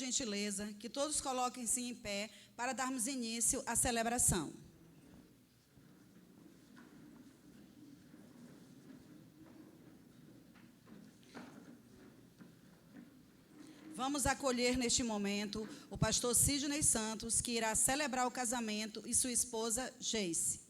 gentileza, que todos coloquem-se em pé para darmos início à celebração. Vamos acolher neste momento o pastor Sidney Santos, que irá celebrar o casamento, e sua esposa, Geice.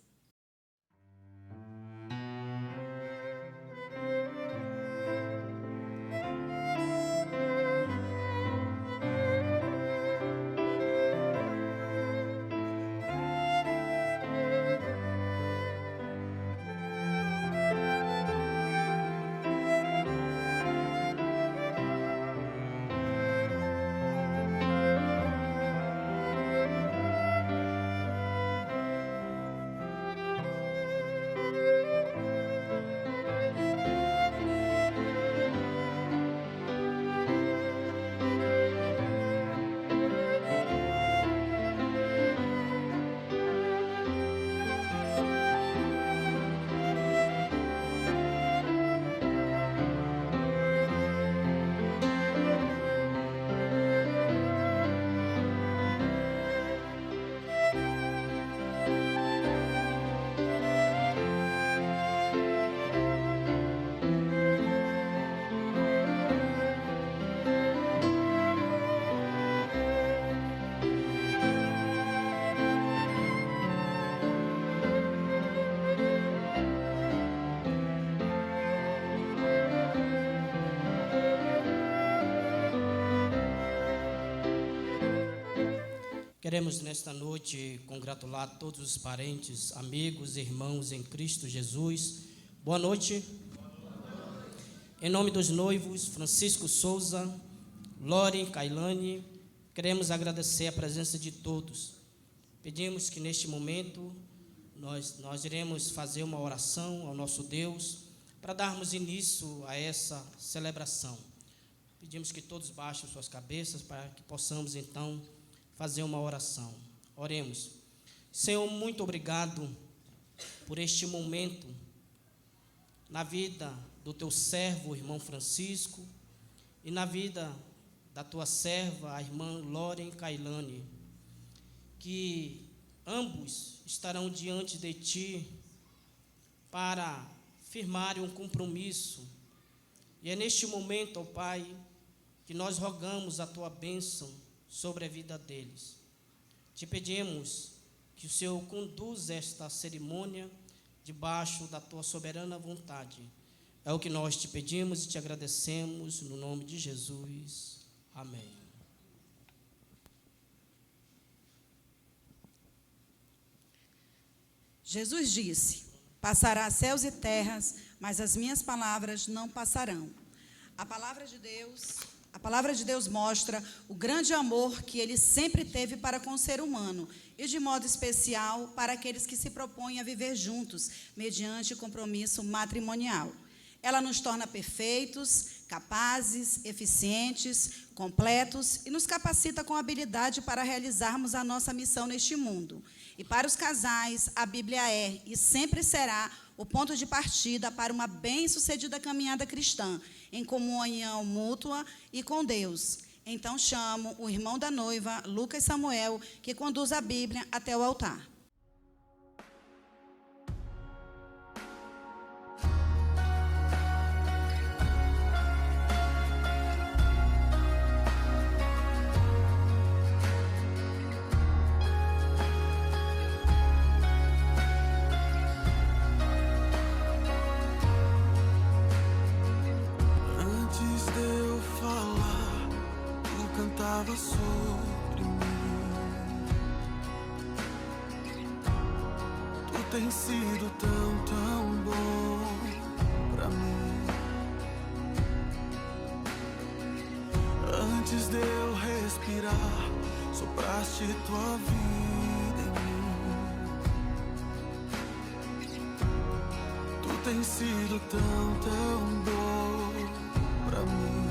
Queremos nesta noite congratular todos os parentes, amigos, irmãos em Cristo Jesus. Boa noite. Em nome dos noivos, Francisco Souza, Loren, Kailane, queremos agradecer a presença de todos. Pedimos que neste momento nós iremos fazer uma oração ao nosso Deus para darmos início a essa celebração. Pedimos que todos baixem suas cabeças para que possamos então fazer uma oração. Oremos. Senhor, muito obrigado por este momento na vida do teu servo, o irmão Francisco, e na vida da tua serva, a irmã Loren Kailane, que ambos estarão diante de ti para firmarem um compromisso. E é neste momento, ó Pai, que nós rogamos a tua bênção sobre a vida deles. Te pedimos que o Senhor conduza esta cerimônia debaixo da tua soberana vontade. É o que nós te pedimos e te agradecemos no nome de Jesus. Amém. Jesus disse: passará céus e terras, mas as minhas palavras não passarão. A palavra de Deus mostra o grande amor que ele sempre teve para com o ser humano, e de modo especial para aqueles que se propõem a viver juntos, mediante compromisso matrimonial. Ela nos torna perfeitos, capazes, eficientes, completos e nos capacita com habilidade para realizarmos a nossa missão neste mundo. E para os casais, a Bíblia é e sempre será o ponto de partida para uma bem-sucedida caminhada cristã, em comunhão mútua e com Deus. Então chamo o irmão da noiva, Lucas Samuel, que conduz a Bíblia até o altar. Sobre mim, tu tens sido tão bom pra mim. Antes de eu respirar, sopraste tua vida em mim. Tu tens sido tão bom pra mim.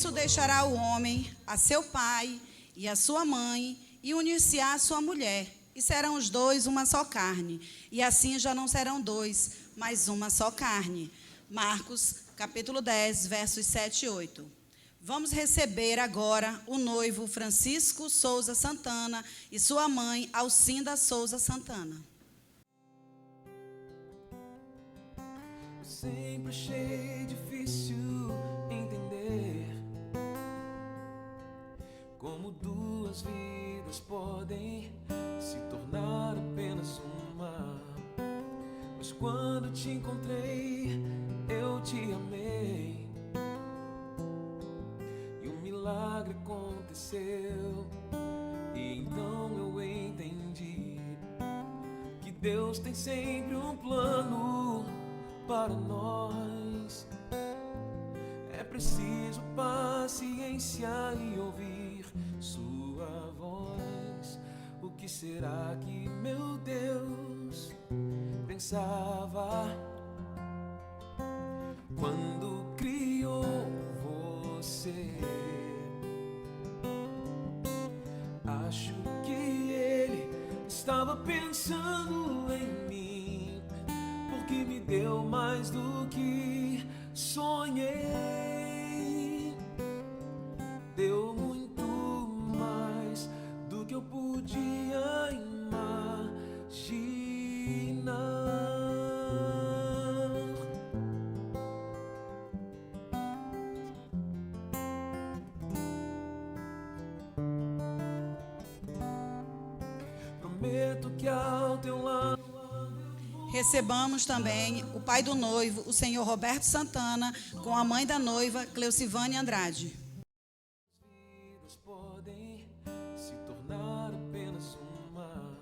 isso deixará o homem a seu pai e a sua mãe, e unir-se-á a sua mulher, e serão os dois uma só carne. E assim já não serão dois, mas uma só carne. Marcos, capítulo 10, versos 7 e 8. Vamos receber agora o noivo Francisco Souza Santana e sua mãe Alcinda Souza Santana. Sempre achei difícil entender como duas vidas podem se tornar apenas uma. Mas quando te encontrei, eu te amei e um milagre aconteceu. E então eu entendi que Deus tem sempre um plano para nós. É preciso paciência e ouvir sua voz. O que será que meu Deus pensava quando criou você? Acho que Ele estava pensando em mim, porque me deu mais do que sonhei. Deu muito mais do que eu podia imaginar. Prometo que ao teu lado Recebamos também o pai do noivo, o senhor Roberto Santana, com a mãe da noiva, Cleucivane Andrade. vidas podem se tornar apenas uma.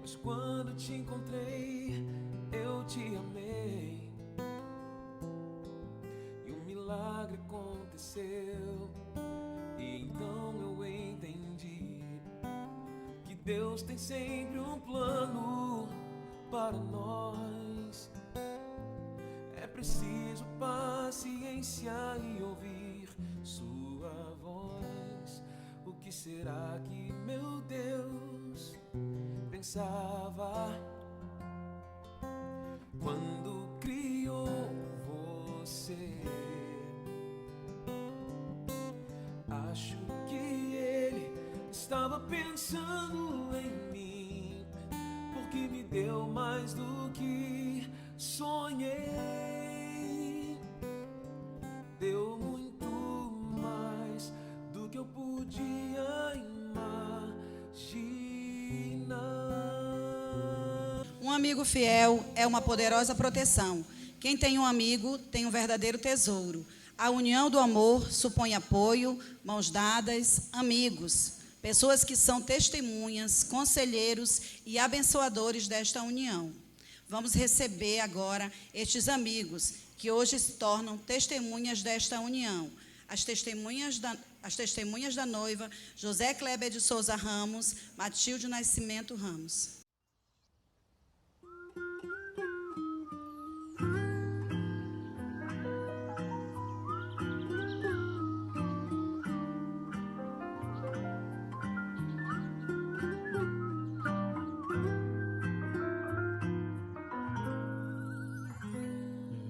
Mas quando te encontrei, eu te amei e um milagre aconteceu. E então eu entendi que Deus tem sempre um plano para nós. É preciso paciência e ouvir sua voz. O que será que meu Deus pensava quando criou você? Acho que Ele estava pensando em mim, porque me deu mais do que sonhei. Deu muito mais do que eu podia imaginar. Um amigo fiel é uma poderosa proteção. Quem tem um amigo tem um verdadeiro tesouro. A união do amor supõe apoio, mãos dadas, amigos, pessoas que são testemunhas, conselheiros e abençoadores desta união. Vamos receber agora estes amigos que hoje se tornam testemunhas desta união. As testemunhas da noiva, José Kleber de Souza Ramos, Matilde Nascimento Ramos.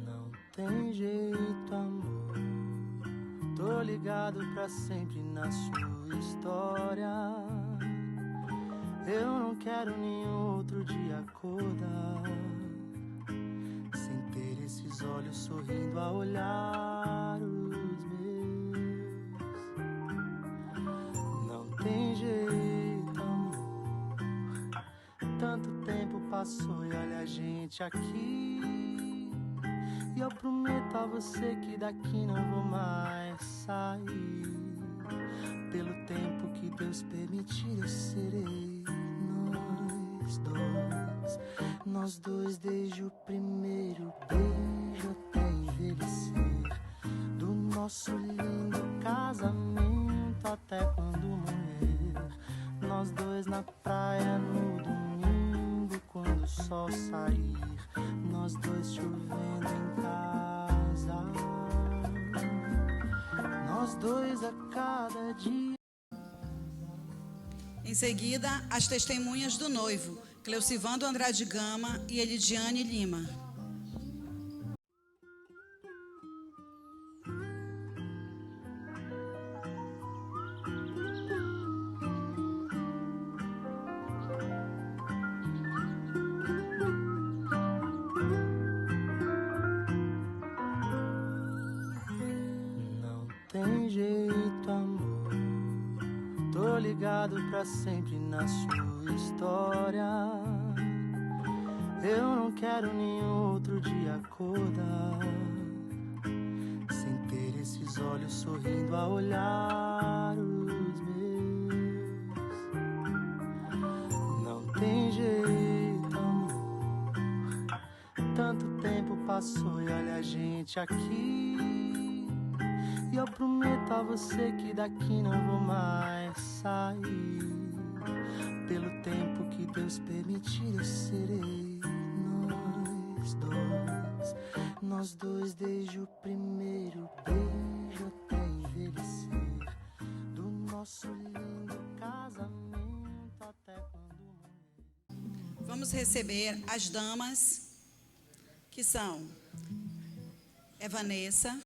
Não tem jeito, amor. Tô ligado pra sempre na sua história. Eu não quero nenhum outro dia acordar sem ter esses olhos sorrindo a olhar os meus. Não tem jeito, amor. Tanto tempo passou e olha a gente aqui. E eu prometo a você que daqui não vou mais sair. Pelo tempo que Deus permitir, eu serei nós dois desde o primeiro beijo até envelhecer. Do nosso lindo casamento até quando morrer. Nós dois na praia no domingo, quando o sol sair. Nós dois chovendo em casa. nós dois a cada dia. Em seguida, as testemunhas do noivo, Cleucivando Andrade Gama e Elidiane Lima. Não tem jeito, amor. Tô ligado pra sempre na sua história. Eu não quero nenhum outro dia acordar sem ter esses olhos sorrindo a olhar os meus. Não tem jeito, amor. Tanto tempo passou e olha a gente aqui. E eu prometo a você que daqui não vou mais sair. Pelo tempo que Deus permitir, eu serei nós dois desde o primeiro beijo até envelhecer. Do nosso lindo casamento até quando morrer. Vamos receber as damas, que são Vanessa,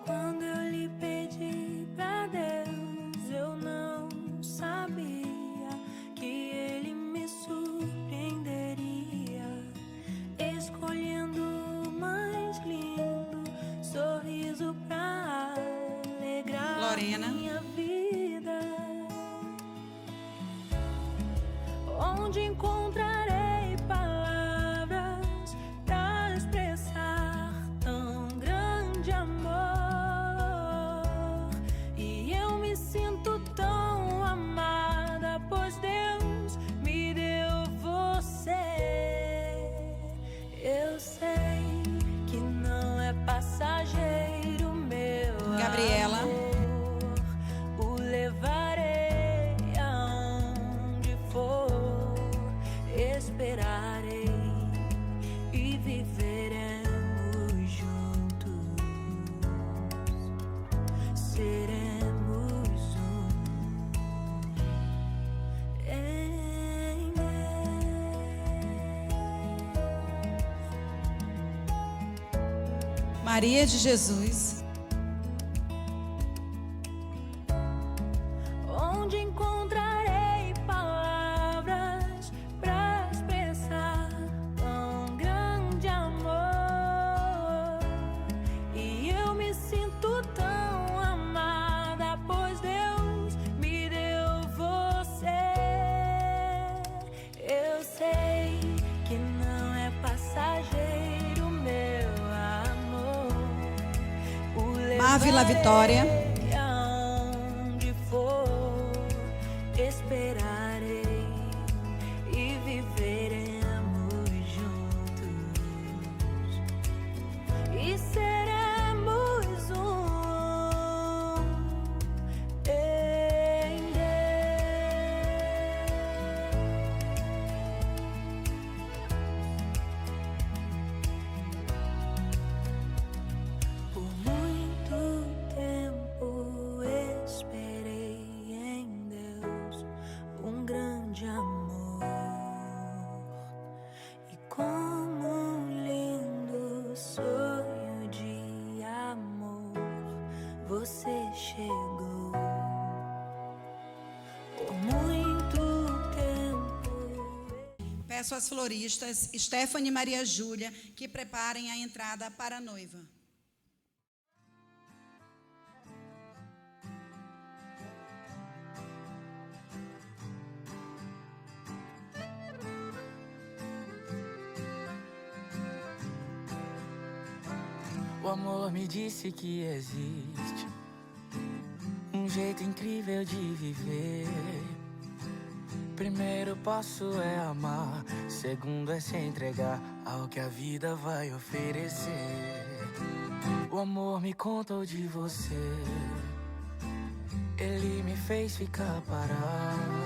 Quando eu lhe pedi pra Deus, eu não sabia que Ele me surpreenderia, escolhendo o mais lindo sorriso pra alegrar Lorena, minha vida. Onde encontrarei palavras pra expressar tão grande amor? E eu me sinto tão amada, pois Deus me deu você. Eu sei que não é passageiro meu Gabriela, amor. O levarei aonde for, esperarei e viveremos juntos. Seremos um em Deus. Maria de Jesus, Onde encontrarei palavras pra expressar tão grande amor? E eu me sinto tão amada, pois Deus me deu você. Eu sei que não é passageiro meu amor. O Marvila Vitória, aonde for, esperarei e viveremos juntos. E seremos um em Deus. Por muito tempo esperei em Deus um grande amor, e como um lindo sonho de amor você chegou. Por muito tempo. peço às floristas Stephanie e Maria Júlia que preparem a entrada para a noiva. O amor me disse que existe um jeito incrível de viver. Primeiro passo é amar, segundo é se entregar ao que a vida vai oferecer. O amor me contou de você, ele me fez ficar parado.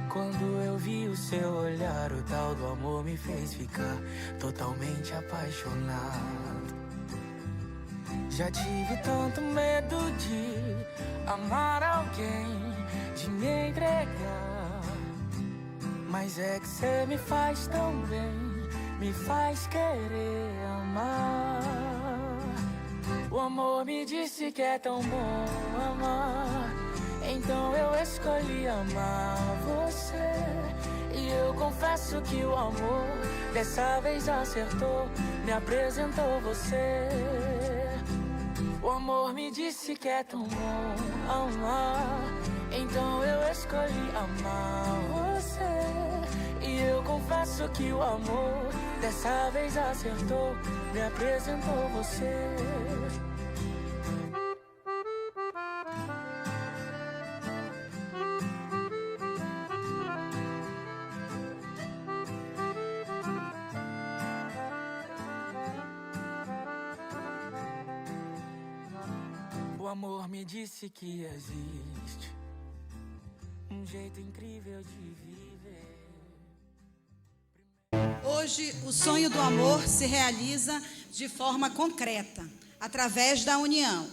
Quando eu vi o seu olhar, o tal do amor me fez ficar totalmente apaixonado. Já tive tanto medo de amar alguém, de me entregar, mas é que cê me faz tão bem, me faz querer amar. O amor me disse que é tão bom amar, então eu escolhi amar você. E eu confesso que o amor dessa vez acertou, me apresentou você. O amor me disse que é tão bom amar, então eu escolhi amar você. E eu confesso que o amor dessa vez acertou, me apresentou você. O amor me disse que existe um jeito incrível de viver. Hoje, o sonho do amor se realiza de forma concreta, através da união.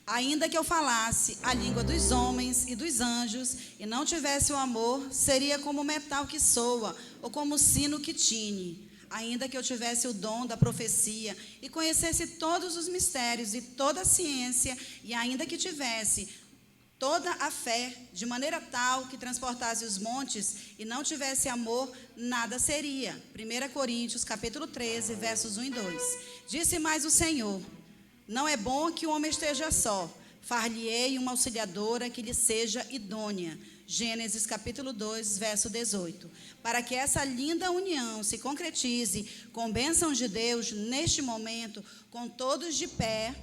Ainda que eu falasse a língua dos homens e dos anjos e não tivesse o amor, seria como metal que soa ou como sino que tine. Ainda que eu tivesse o dom da profecia e conhecesse todos os mistérios e toda a ciência, e ainda que tivesse toda a fé, de maneira tal que transportasse os montes e não tivesse amor, nada seria. 1 Coríntios, capítulo 13, versos 1 e 2. Disse mais o Senhor: não é bom que o homem esteja só, far-lhe-ei uma auxiliadora que lhe seja idônea. Gênesis, capítulo 2, verso 18. Para que essa linda união se concretize com bênçãos de Deus neste momento, com todos de pé.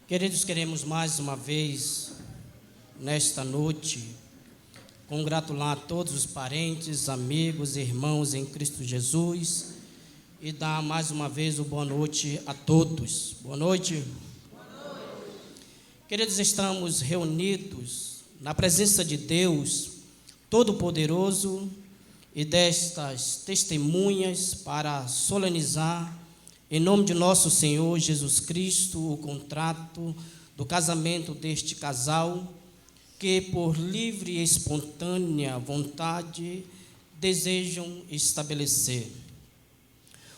Queridos, queremos mais uma vez, nesta noite, congratular todos os parentes, amigos, irmãos em Cristo Jesus e dar mais uma vez o boa noite a todos. Boa noite. Boa noite. Queridos, estamos reunidos na presença de Deus Todo-Poderoso e destas testemunhas para solenizar, em nome de nosso Senhor Jesus Cristo, o contrato do casamento deste casal, que por livre e espontânea vontade desejam estabelecer.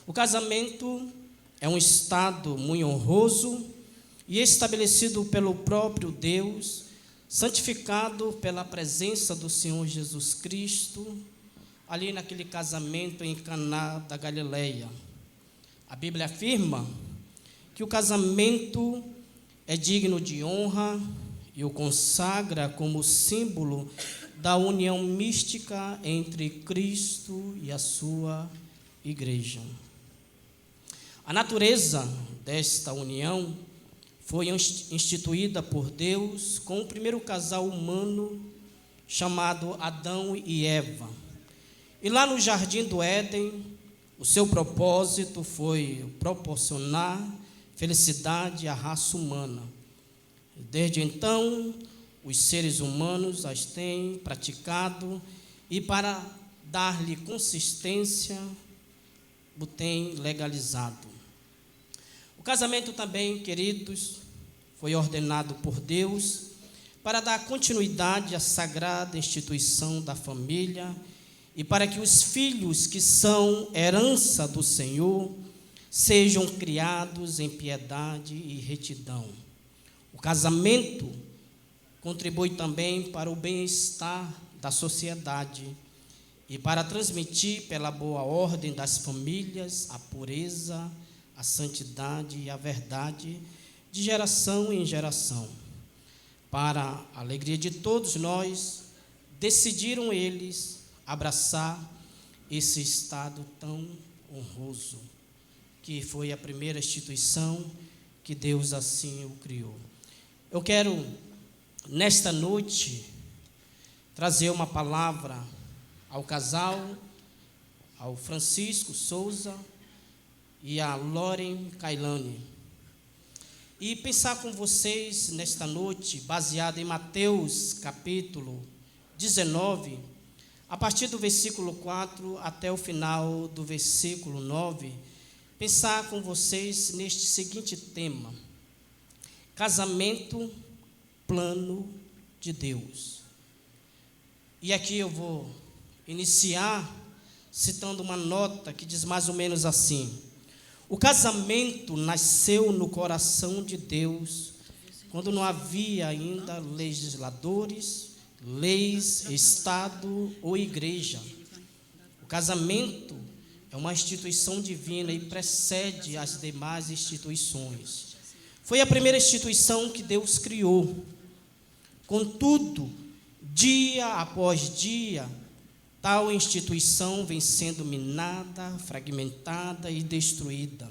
O casamento é um estado muito honroso e estabelecido pelo próprio Deus, santificado pela presença do Senhor Jesus Cristo, ali naquele casamento em Caná da Galileia. A Bíblia afirma que o casamento é digno de honra e o consagra como símbolo da união mística entre Cristo e a sua igreja. A natureza desta união foi instituída por Deus com o primeiro casal humano chamado Adão e Eva. E lá no Jardim do Éden, o seu propósito foi proporcionar felicidade à raça humana. Desde então, os seres humanos as têm praticado e, para dar-lhe consistência, o têm legalizado. O casamento também, queridos, foi ordenado por Deus para dar continuidade à sagrada instituição da família e para que os filhos que são herança do Senhor sejam criados em piedade e retidão. O casamento contribui também para o bem-estar da sociedade e para transmitir pela boa ordem das famílias a pureza, a santidade e a verdade de geração em geração. Para a alegria de todos nós, decidiram eles abraçar esse estado tão honroso, que foi a primeira instituição que Deus assim o criou. Eu quero, nesta noite, trazer uma palavra ao casal, ao Francisco Souza e a Loren Kailane, e pensar com vocês nesta noite, baseado em Mateus capítulo 19, a partir do versículo 4 até o final do versículo 9, pensar com vocês neste seguinte tema: casamento, plano de Deus. E aqui eu vou iniciar citando uma nota que diz mais ou menos assim: o casamento nasceu no coração de Deus quando não havia ainda legisladores, leis, Estado ou igreja. O casamento é uma instituição divina e precede as demais instituições. Foi a primeira instituição que Deus criou. Contudo, dia após dia, tal instituição vem sendo minada, fragmentada e destruída.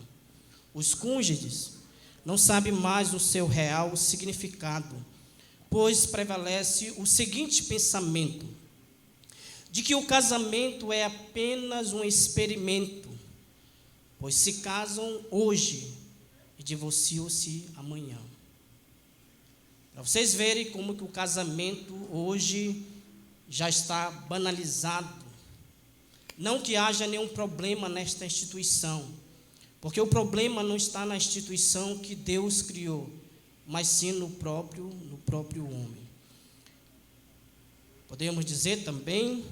Os cônjuges não sabem mais o seu real significado, pois prevalece o seguinte pensamento: de que o casamento é apenas um experimento, pois se casam hoje e divorciam-se amanhã. Para vocês verem como que o casamento hoje já está banalizado. Não que haja nenhum problema nesta instituição, porque o problema não está na instituição que Deus criou, mas sim no próprio homem. Podemos dizer também,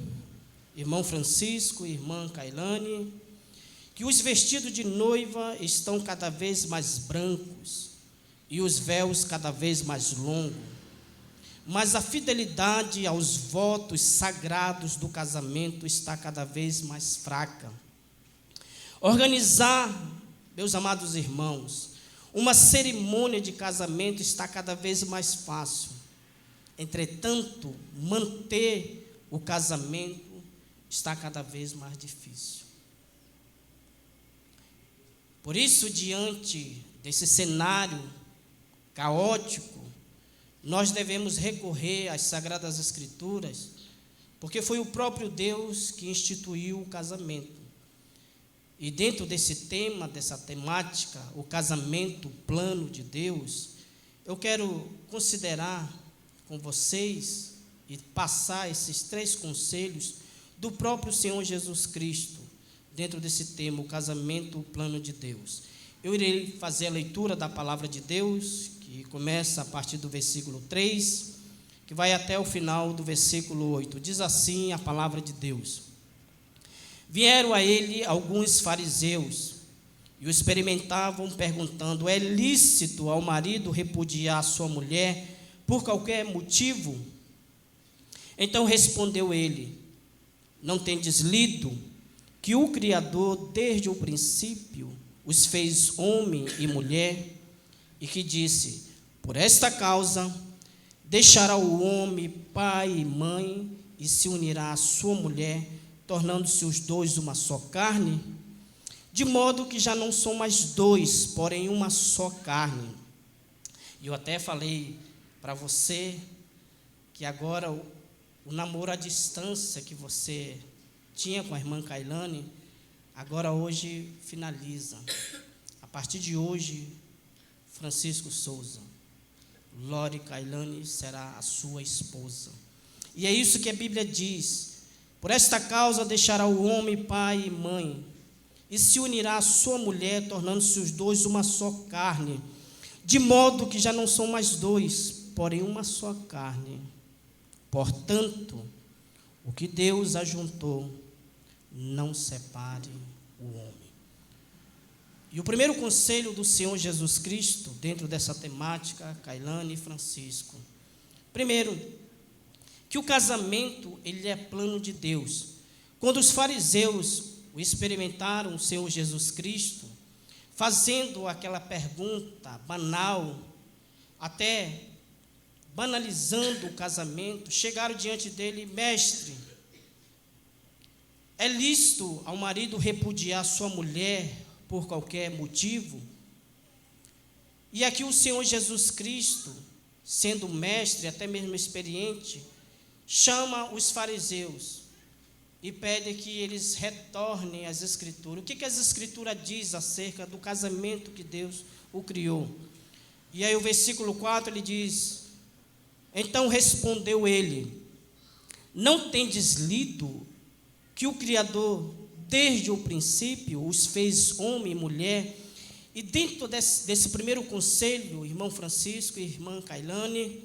irmão Francisco e irmã Kailane, que os vestidos de noiva estão cada vez mais brancos e os véus cada vez mais longos, mas a fidelidade aos votos sagrados do casamento está cada vez mais fraca. Organizar, meus amados irmãos, uma cerimônia de casamento está cada vez mais fácil. Entretanto, manter o casamento está cada vez mais difícil. Por isso, diante desse cenário caótico, nós devemos recorrer às Sagradas Escrituras, porque foi o próprio Deus que instituiu o casamento. E dentro desse tema, dessa temática, o casamento, o plano de Deus, eu quero considerar com vocês e passar esses 3 conselhos do próprio Senhor Jesus Cristo, dentro desse tema, o casamento, o plano de Deus. Eu irei fazer a leitura da palavra de Deus, que começa a partir do versículo 3, que vai até o final do versículo 8. Diz assim a palavra de Deus: Vieram a ele alguns fariseus e o experimentavam, perguntando: é lícito ao marido repudiar sua mulher por qualquer motivo? Então respondeu ele: não tendes lido que o Criador desde o princípio os fez homem e mulher, e que disse: por esta causa deixará o homem pai e mãe e se unirá à sua mulher, tornando-se os dois uma só carne, de modo que já não são mais dois, porém uma só carne. E eu até falei para você que agora o namoro à distância que você tinha com a irmã Kailane, agora hoje finaliza. A partir de hoje, Francisco Souza, Lore Kailane será a sua esposa. E é isso que a Bíblia diz: por esta causa deixará o homem pai e mãe, e se unirá à sua mulher, tornando-se os dois uma só carne, de modo que já não são mais dois, porém uma só carne. Portanto, o que Deus ajuntou, não separe o homem. E o primeiro conselho do Senhor Jesus Cristo, dentro dessa temática, Kailane e Francisco: primeiro, que o casamento, ele é plano de Deus. Quando os fariseus o experimentaram, o Senhor Jesus Cristo, fazendo aquela pergunta banal, até banalizando o casamento, chegaram diante dele: mestre, é lícito ao marido repudiar sua mulher por qualquer motivo? E aqui o Senhor Jesus Cristo, sendo mestre, até mesmo experiente, chama os fariseus e pede que eles retornem às Escrituras. O que as Escrituras diz acerca do casamento que Deus o criou? E aí o versículo 4 ele diz: então respondeu ele: não tendes lido que o Criador desde o princípio os fez homem e mulher? E dentro desse primeiro conselho, irmão Francisco e irmã Kailane,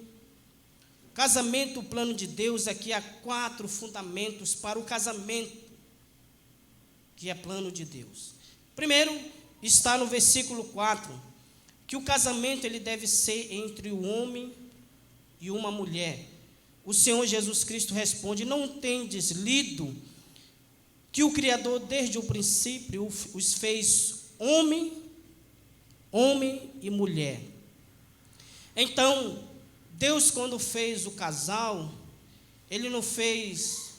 casamento, o plano de Deus, aqui há 4 fundamentos para o casamento, que é plano de Deus. Primeiro, está no versículo 4, que o casamento ele deve ser entre o homem e uma mulher. O Senhor Jesus Cristo responde: não tendes lido que o Criador desde o princípio os fez homem e mulher? Então, Deus, quando fez o casal, ele não fez,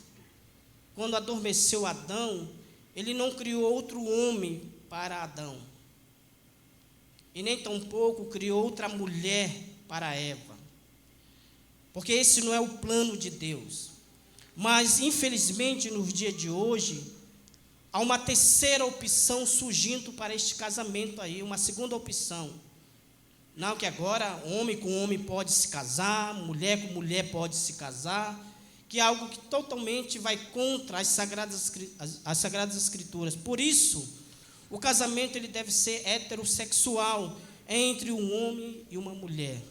quando adormeceu Adão, ele não criou outro homem para Adão, e nem tampouco criou outra mulher para Eva, porque esse não é o plano de Deus. Mas, infelizmente, nos dias de hoje, há uma terceira opção surgindo para este casamento aí, uma segunda opção. Não, que agora homem com homem pode se casar, mulher com mulher pode se casar, que é algo que totalmente vai contra as Sagradas Escrituras. Por isso, o casamento ele deve ser heterossexual, entre um homem e uma mulher.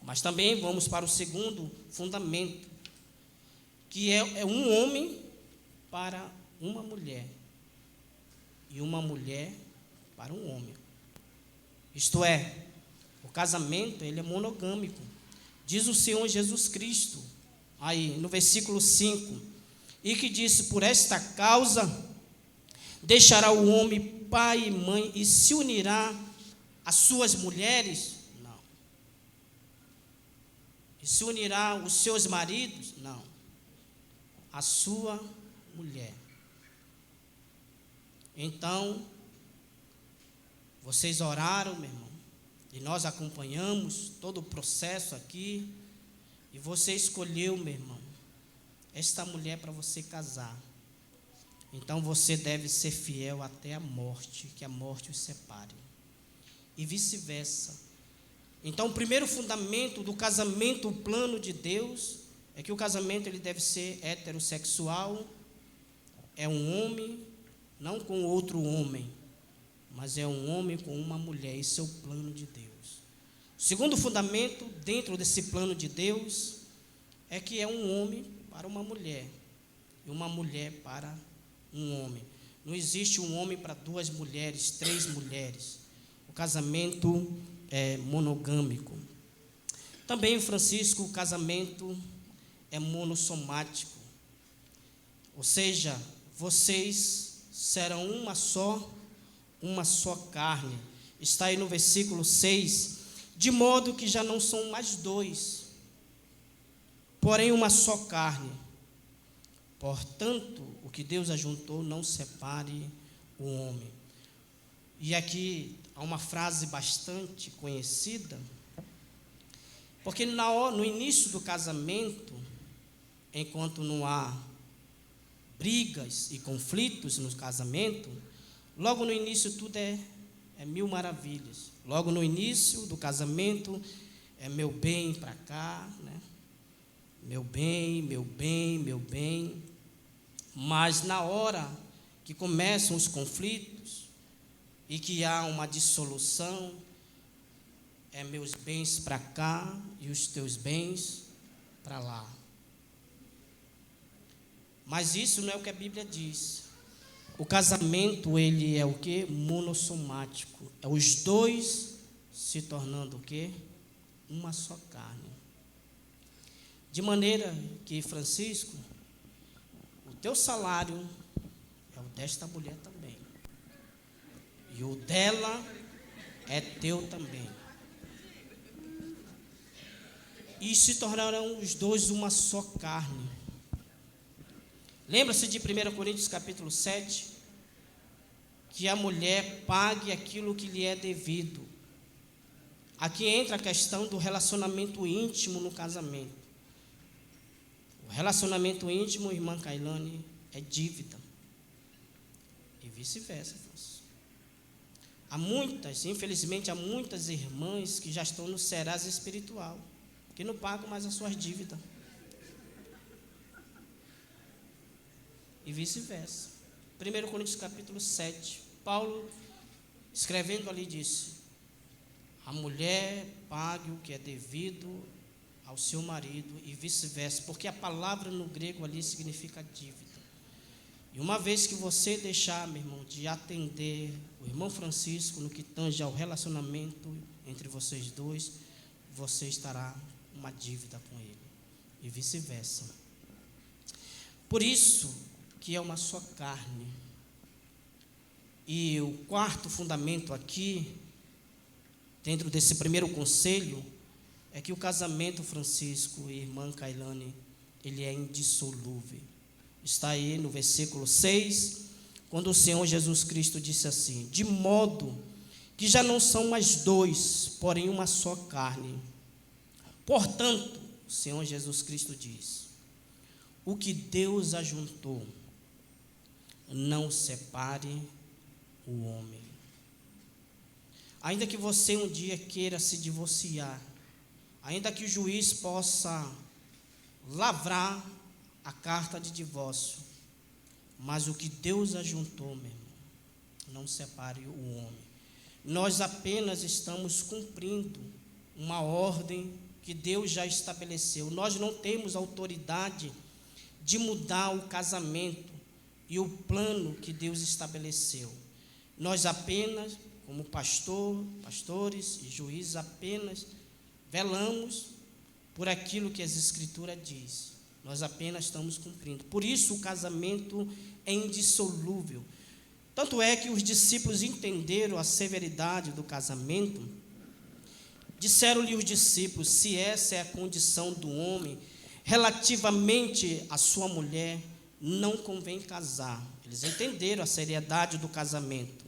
Mas também vamos para o segundo fundamento, que é um homem para uma mulher e uma mulher para um homem. Isto é, o casamento ele é monogâmico. Diz o Senhor Jesus Cristo, aí no versículo 5, e que disse: por esta causa deixará o homem pai e mãe e se unirá às suas mulheres? Não. E se unirá os seus maridos? Não. A sua mulher. Então, vocês oraram, meu irmão, E nós acompanhamos todo o processo aqui. E você escolheu, meu irmão, esta mulher para você casar. Então você deve ser fiel até a morte, que a morte os separe. E vice-versa. Então o primeiro fundamento do casamento, o plano de Deus, é que o casamento ele deve ser heterossexual. É um homem, não com outro homem, mas é um homem com uma mulher. Esse é o plano de Deus. O segundo fundamento dentro desse plano de Deus é que é um homem para uma mulher e uma mulher para um homem. Não existe um homem para duas mulheres, três mulheres. O casamento é monogâmico. Também, Francisco, o casamento é monossomático. Ou seja, vocês serão uma só carne. Está aí no versículo 6, de modo que já não são mais dois, porém uma só carne. Portanto, o que Deus ajuntou, não separe o homem. E aqui há uma frase bastante conhecida, porque no início do casamento, enquanto não há brigas e conflitos no casamento, logo no início tudo é mil maravilhas. Logo no início do casamento é meu bem para cá, né? Meu bem, meu bem, meu bem. Mas na hora que começam os conflitos e que há uma dissolução, é meus bens para cá e os teus bens para lá. Mas isso não é o que a Bíblia diz. O casamento, ele é o quê? Monossomático. É os dois se tornando o quê? Uma só carne. De maneira que, Francisco, o teu salário é o desta mulher também. E o dela é teu também. E se tornarão os dois uma só carne. Lembra-se de 1 Coríntios capítulo 7, que a mulher pague aquilo que lhe é devido. Aqui entra a questão do relacionamento íntimo no casamento. O relacionamento íntimo, irmã Kailane, é dívida. E vice-versa. Infelizmente, há muitas irmãs que já estão no Serasa espiritual, que não pagam mais as suas dívidas. E vice-versa. 1 Coríntios capítulo 7, Paulo, escrevendo ali, disse: a mulher pague o que é devido ao seu marido e vice-versa, porque a palavra no grego ali significa dívida. E uma vez que você deixar, meu irmão, de atender o irmão Francisco no que tange ao relacionamento entre vocês dois, você estará com uma dívida com ele e vice-versa. Por isso que é uma só carne. E o quarto fundamento aqui, dentro desse primeiro conselho, é que o casamento, Francisco e irmã Kailane, ele é indissolúvel. Está aí no versículo 6, quando o Senhor Jesus Cristo disse assim: de modo que já não são mais dois, porém uma só carne. Portanto, o Senhor Jesus Cristo diz: o que Deus ajuntou, não separe o homem. Ainda que você um dia queira se divorciar, ainda que o juiz possa lavrar a carta de divórcio, mas o que Deus ajuntou, meu irmão, não separe o homem. Nós apenas estamos cumprindo uma ordem que Deus já estabeleceu. Nós não temos autoridade de mudar o casamento e o plano que Deus estabeleceu. Nós apenas, como pastores e juízes, apenas velamos por aquilo que as Escrituras diz. Nós apenas estamos cumprindo. Por isso o casamento é indissolúvel. Tanto é que os discípulos entenderam a severidade do casamento. Disseram-lhe os discípulos: se essa é a condição do homem relativamente à sua mulher, não convém casar. Eles entenderam a seriedade do casamento.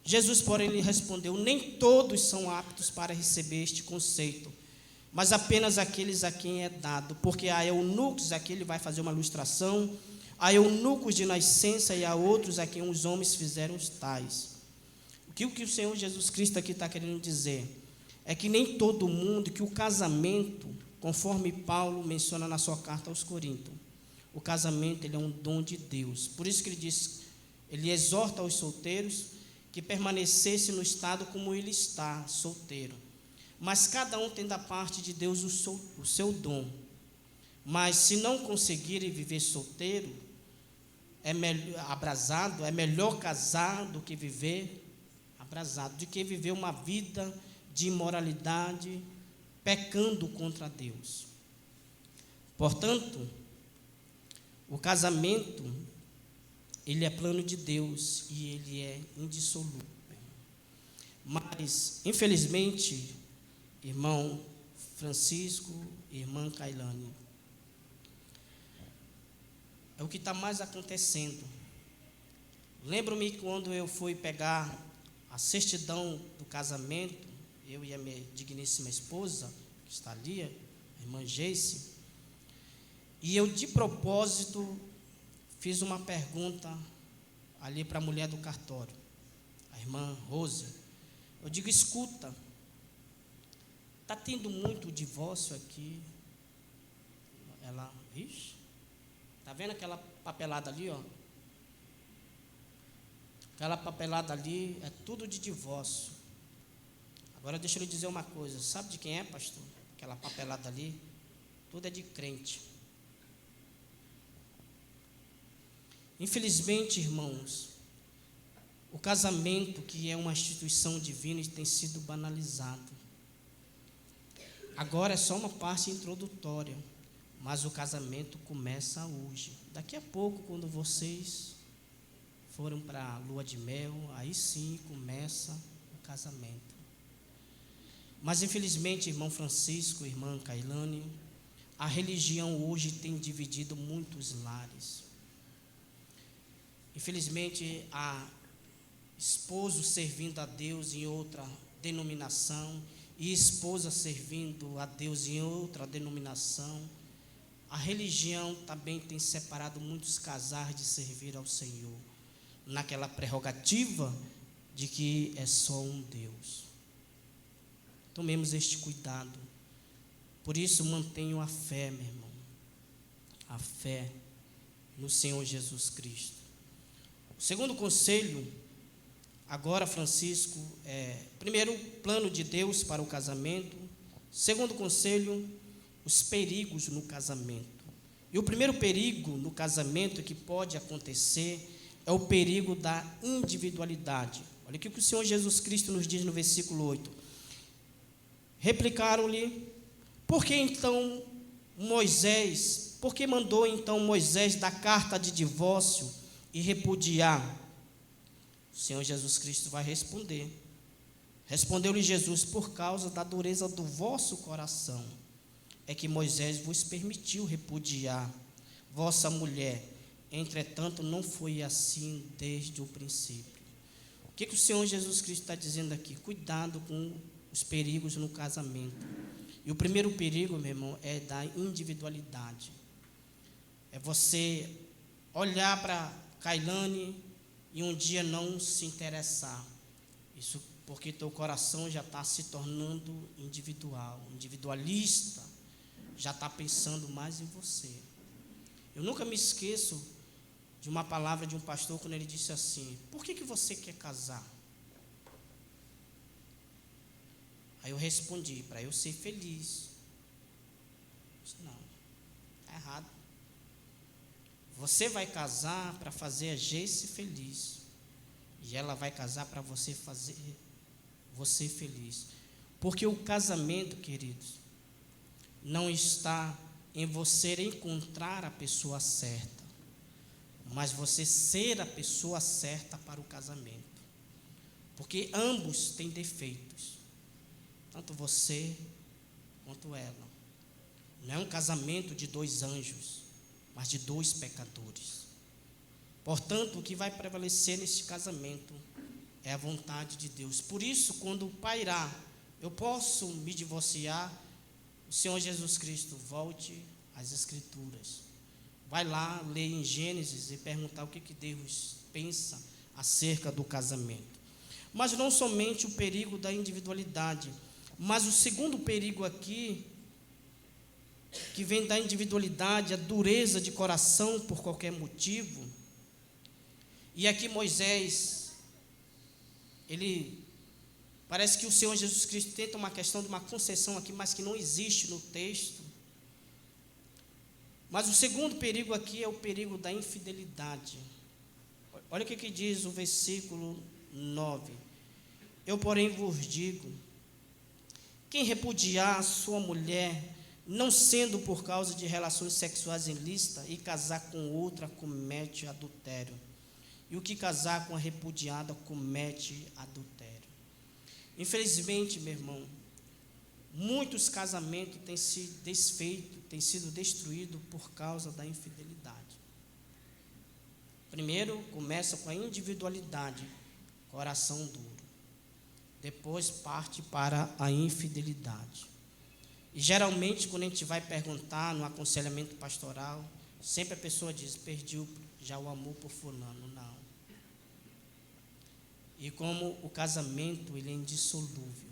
Jesus, porém, lhe respondeu: nem todos são aptos para receber este conceito, mas apenas aqueles a quem é dado, porque há eunucos, aqui ele vai fazer uma ilustração, há eunucos de nascença e há outros a quem os homens fizeram os tais. O que o Senhor Jesus Cristo aqui está querendo dizer é que nem todo mundo, que o casamento, conforme Paulo menciona na sua carta aos Coríntios, o casamento ele é um dom de Deus. Por isso que ele diz, ele exorta os solteiros que permanecesse no estado como ele está, solteiro. Mas cada um tem da parte de Deus o seu dom. Mas se não conseguirem viver solteiro, abrasado, é melhor casar do que viver abrasado, do que viver uma vida de imoralidade, pecando contra Deus. Portanto, o casamento, ele é plano de Deus e ele é indissolúvel. Mas, infelizmente, irmão Francisco, irmã Kailane, é o que está mais acontecendo. Lembro-me quando eu fui pegar a certidão do casamento, eu e a minha digníssima esposa, que está ali, a irmã Geice, e eu de propósito fiz uma pergunta ali para a mulher do cartório, a irmã Rose. Eu digo: escuta, está tendo muito divórcio aqui? Ela, vixe, está vendo aquela papelada ali, ó? Aquela papelada ali é tudo de divórcio. Agora deixa eu lhe dizer uma coisa, sabe de quem é, pastor? Aquela papelada ali, tudo é de crente. Infelizmente, irmãos, o casamento, que é uma instituição divina, tem sido banalizado. Agora é só uma parte introdutória, mas o casamento começa hoje. Daqui a pouco, quando vocês forem para a lua de mel, aí sim começa o casamento. Mas infelizmente, irmão Francisco, irmã Kailane, a religião hoje tem dividido muitos lares. Infelizmente, há esposo servindo a Deus em outra denominação e esposa servindo a Deus em outra denominação. A religião também tem separado muitos casais de servir ao Senhor, naquela prerrogativa de que é só um Deus. Tomemos este cuidado. Por isso, mantenham a fé, meu irmão, a fé no Senhor Jesus Cristo. O segundo conselho, agora, Francisco, primeiro, o plano de Deus para o casamento. Segundo conselho, os perigos no casamento. E o primeiro perigo no casamento que pode acontecer é o perigo da individualidade. Olha o que o Senhor Jesus Cristo nos diz no versículo 8. Replicaram-lhe: por que mandou então Moisés dar carta de divórcio e repudiar? O Senhor Jesus Cristo vai responder. Respondeu-lhe Jesus: por causa da dureza do vosso coração é que Moisés vos permitiu repudiar vossa mulher. Entretanto, não foi assim desde o princípio. O que o Senhor Jesus Cristo está dizendo aqui? Cuidado com os perigos no casamento. E o primeiro perigo, meu irmão, é da individualidade. É você olhar para Kailane e um dia não se interessar. Isso porque teu coração já está se tornando individualista, já está pensando mais em você. Eu nunca me esqueço de uma palavra de um pastor quando ele disse assim: por que você quer casar? Aí eu respondi: para eu ser feliz. Eu disse: não, está errado. Você vai casar para fazer a Geice feliz, e ela vai casar para você fazer você feliz. Porque o casamento, queridos, não está em você encontrar a pessoa certa, mas você ser a pessoa certa para o casamento. Porque ambos têm defeitos, tanto você quanto ela. Não é um casamento de dois anjos, mas de dois pecadores. Portanto, o que vai prevalecer neste casamento é a vontade de Deus. Por isso, quando pairar, eu posso me divorciar, o Senhor Jesus Cristo volte às Escrituras. Vai lá, ler em Gênesis e perguntar o que Deus pensa acerca do casamento. Mas não somente o perigo da individualidade, mas o segundo perigo aqui, que vem da individualidade, a dureza de coração por qualquer motivo. E aqui Moisés, parece que o Senhor Jesus Cristo tenta uma questão de uma concessão aqui, mas que não existe no texto. Mas o segundo perigo aqui é o perigo da infidelidade. Olha o que diz o versículo 9. Eu, porém, vos digo, quem repudiar a sua mulher, não sendo por causa de relações sexuais ilícitas, e casar com outra, comete adultério. E o que casar com a repudiada, comete adultério. Infelizmente, meu irmão, muitos casamentos têm se desfeito, têm sido destruídos por causa da infidelidade. Primeiro, começa com a individualidade, coração duro. Depois parte para a infidelidade. E geralmente, quando a gente vai perguntar no aconselhamento pastoral, sempre a pessoa diz, perdi já o amor por fulano. Não. E como o casamento ele é indissolúvel,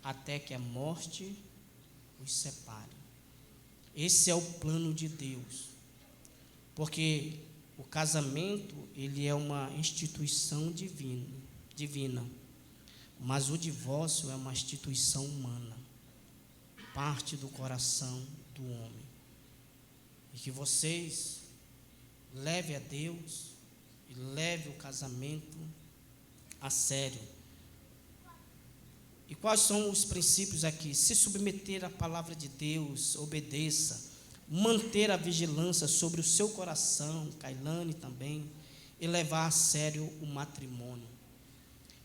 até que a morte os separe. Esse é o plano de Deus. Porque o casamento ele é uma instituição divina, mas o divórcio é uma instituição humana. Parte do coração do homem. E que vocês levem a Deus e levem o casamento a sério. E quais são os princípios aqui? Se submeter à palavra de Deus, obedeça, manter a vigilância sobre o seu coração, Kailane também, e levar a sério o matrimônio.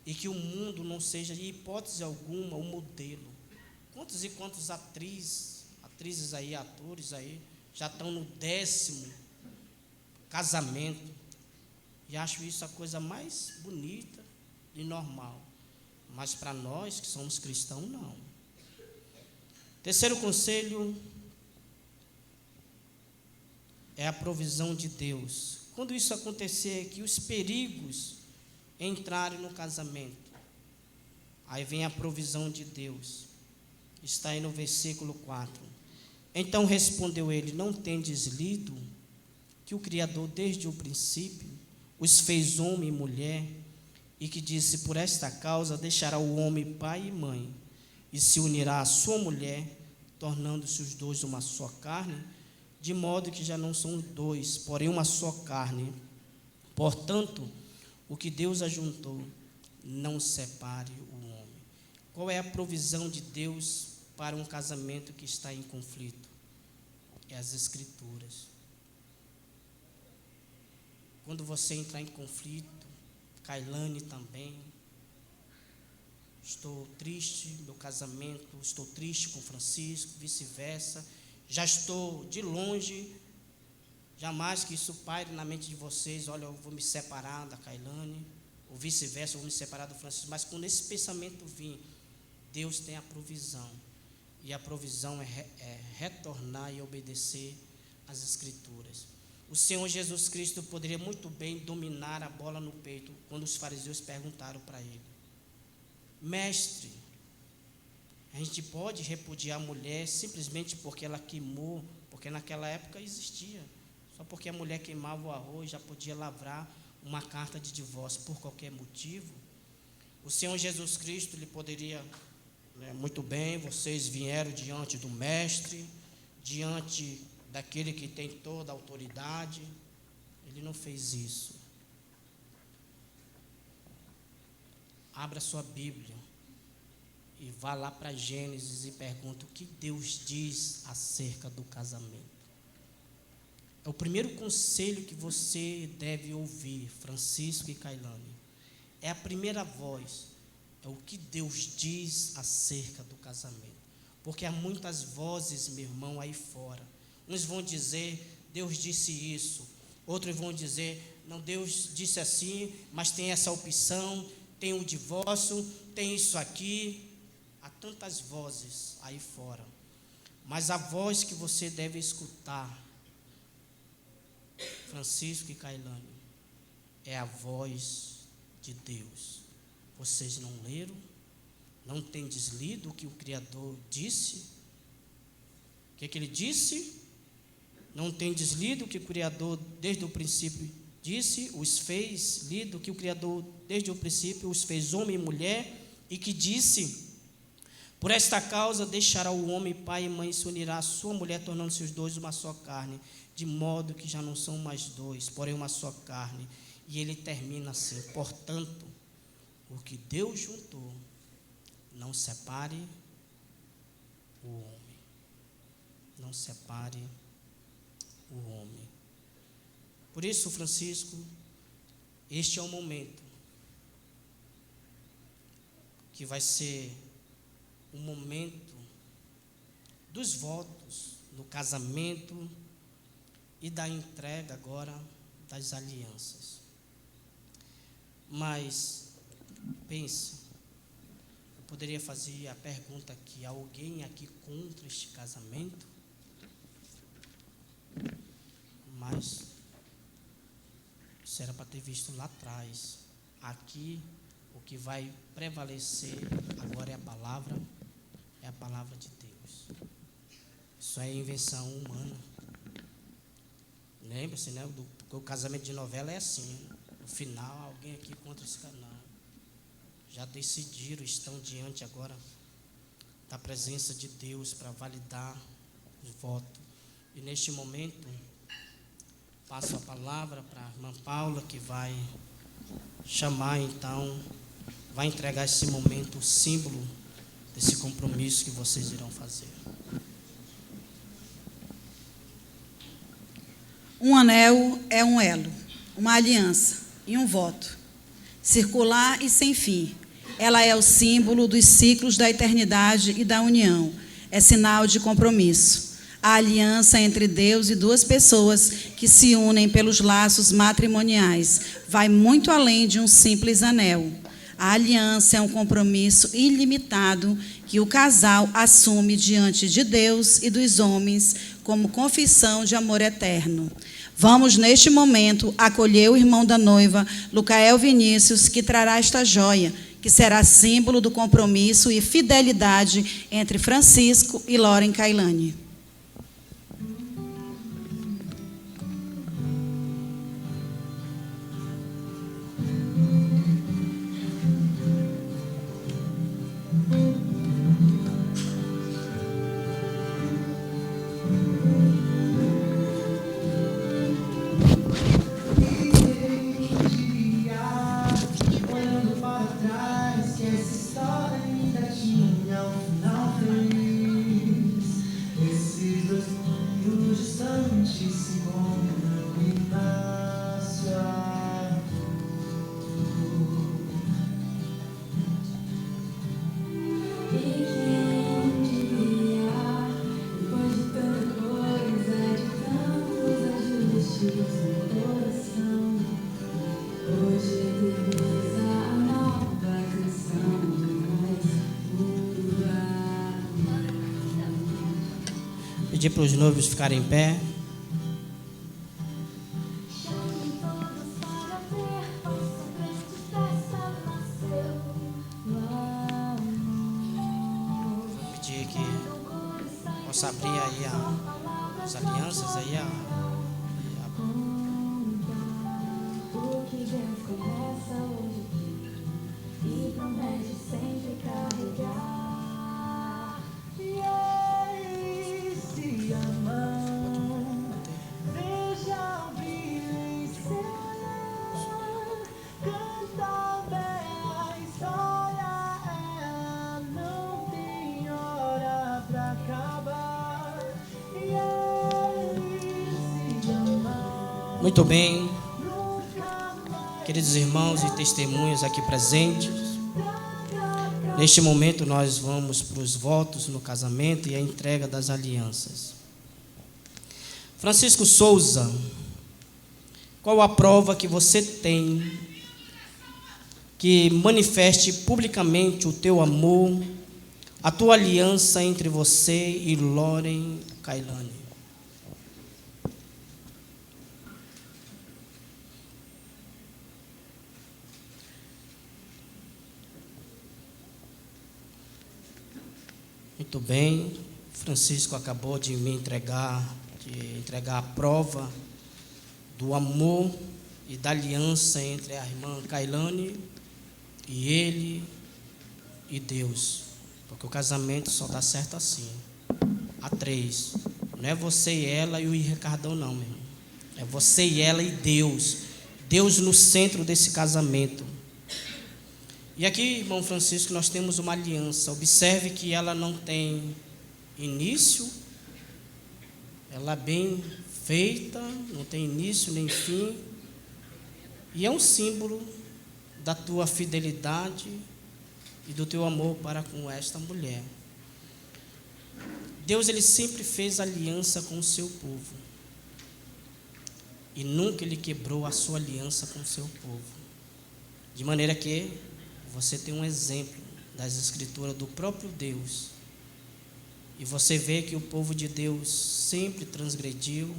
E que o mundo não seja, de hipótese alguma, um modelo. Quantos e quantos atrizes aí, atores aí, já estão no 10º casamento. E acho isso a coisa mais bonita e normal. Mas para nós que somos cristãos, não. Terceiro conselho é a provisão de Deus. Quando isso acontecer, que os perigos entrarem no casamento, aí vem a provisão de Deus. Está aí no versículo 4. Então respondeu ele, não tendes lido que o Criador desde o princípio os fez homem e mulher, e que disse, por esta causa deixará o homem pai e mãe, e se unirá à sua mulher, tornando-se os dois uma só carne, de modo que já não são dois, porém uma só carne. Portanto, o que Deus ajuntou, não separe o homem. Qual é a provisão de Deus para um casamento que está em conflito? É as Escrituras. Quando você entrar em conflito, Kailane também, estou triste, meu casamento, estou triste com Francisco, vice-versa, já estou de longe, jamais que isso paire na mente de vocês, olha, eu vou me separar da Kailane, ou vice-versa, eu vou me separar do Francisco, mas quando esse pensamento vir, Deus tem a provisão, e a provisão é retornar e obedecer às Escrituras. O Senhor Jesus Cristo poderia muito bem dominar a bola no peito, quando os fariseus perguntaram para ele, mestre, a gente pode repudiar a mulher simplesmente porque ela queimou, porque naquela época existia, só porque a mulher queimava o arroz, já podia lavrar uma carta de divórcio por qualquer motivo? O Senhor Jesus Cristo, ele poderia, muito bem, vocês vieram diante do mestre, diante daquele que tem toda a autoridade. Ele não fez isso. Abra sua Bíblia e vá lá para Gênesis e pergunta o que Deus diz acerca do casamento. É o primeiro conselho que você deve ouvir, Francisco e Kailane. É a primeira voz, é o que Deus diz acerca do casamento. Porque há muitas vozes, meu irmão, aí fora. Uns vão dizer, Deus disse isso. Outros vão dizer, não, Deus disse assim, mas tem essa opção. tem o divórcio, tem isso aqui. Há tantas vozes aí fora. Mas a voz que você deve escutar, Francisco e Kailane, é a voz de Deus. Vocês não leram? Não tendes lido o que o Criador disse? O que ele disse? Não tendes lido o que o Criador desde o princípio disse? Os fez lido o que o Criador desde o princípio os fez homem e mulher, e que disse: por esta causa deixará o homem pai e mãe, se unirá à sua mulher, tornando-se os dois uma só carne, de modo que já não são mais dois, porém uma só carne. E ele termina assim: portanto, o que Deus juntou, não separe o homem. Não separe o homem. Por isso, Francisco, este é o momento que vai ser o momento dos votos no casamento e da entrega agora das alianças. Mas, pense, eu poderia fazer a pergunta aqui: há alguém aqui contra este casamento? Mas isso era para ter visto lá atrás. Aqui, o que vai prevalecer agora é a palavra de Deus. Isso é invenção humana. Lembra-se, né? O casamento de novela é assim. No final, alguém aqui contra esse canal. Já decidiram, estão diante agora da presença de Deus para validar o voto. E neste momento, passo a palavra para a irmã Paula, que vai chamar então, vai entregar esse momento, o símbolo desse compromisso que vocês irão fazer. Um anel é um elo, uma aliança e um voto, circular e sem fim. Ela é o símbolo dos ciclos da eternidade e da união. É sinal de compromisso. A aliança entre Deus e duas pessoas que se unem pelos laços matrimoniais vai muito além de um simples anel. A aliança é um compromisso ilimitado que o casal assume diante de Deus e dos homens como confissão de amor eterno. Vamos, neste momento, acolher o irmão da noiva, Lucael Vinícius, que trará esta joia, que será símbolo do compromisso e fidelidade entre Francisco e Lauren Kailane. Pedir para os noivos ficarem em pé. Vou pedir que possa abrir aí as alianças aí, O que Deus começa hoje e promete sempre carregar. Muito bem, queridos irmãos e testemunhas aqui presentes, neste momento nós vamos para os votos no casamento e a entrega das alianças. Francisco Souza, qual a prova que você tem que manifeste publicamente o teu amor, a tua aliança entre você e Loren Kailani. Muito bem, Francisco acabou de me entregar a prova do amor e da aliança entre a irmã Kailani e ele e Deus, porque o casamento só dá certo assim, a três. Não é você e ela e o Ricardão não, meu irmão. É você e ela e Deus. Deus no centro desse casamento. E aqui, irmão Francisco, nós temos uma aliança. Observe que ela não tem início, ela é bem feita, não tem início nem fim, e é um símbolo da tua fidelidade e do teu amor para com esta mulher. Deus, ele sempre fez aliança com o seu povo, e nunca ele quebrou a sua aliança com o seu povo, de maneira que você tem um exemplo das escrituras do próprio Deus, e você vê que o povo de Deus sempre transgrediu,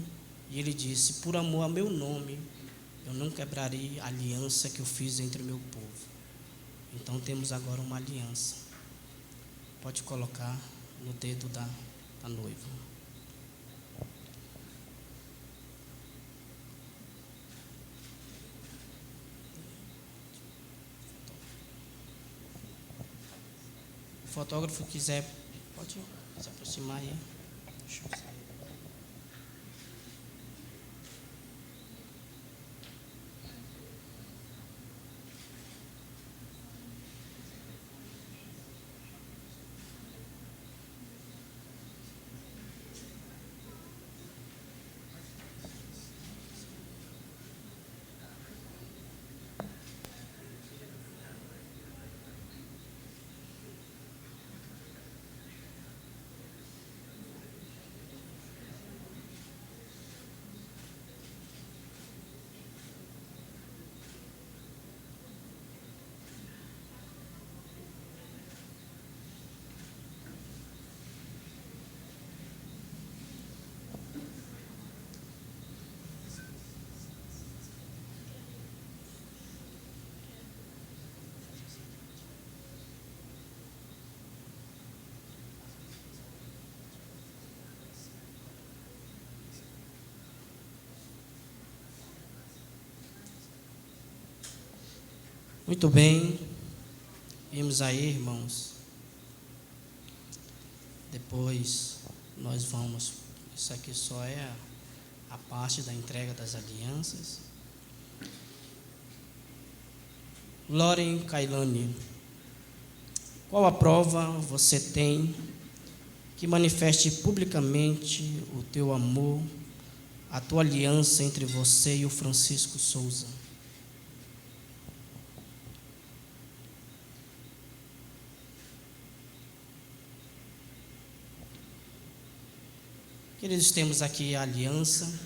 e ele disse: por amor ao meu nome, eu não quebrarei a aliança que eu fiz entre o meu povo. Então temos agora uma aliança. Pode colocar no dedo da noiva. O fotógrafo quiser, pode se aproximar aí. Deixa eu sair. Muito bem, vimos aí, irmãos. Depois nós vamos, isso aqui só é a parte da entrega das alianças. Loren Kailani, qual a prova você tem que manifeste publicamente o teu amor, a tua aliança entre você e o Francisco Souza? Queridos, temos aqui a aliança,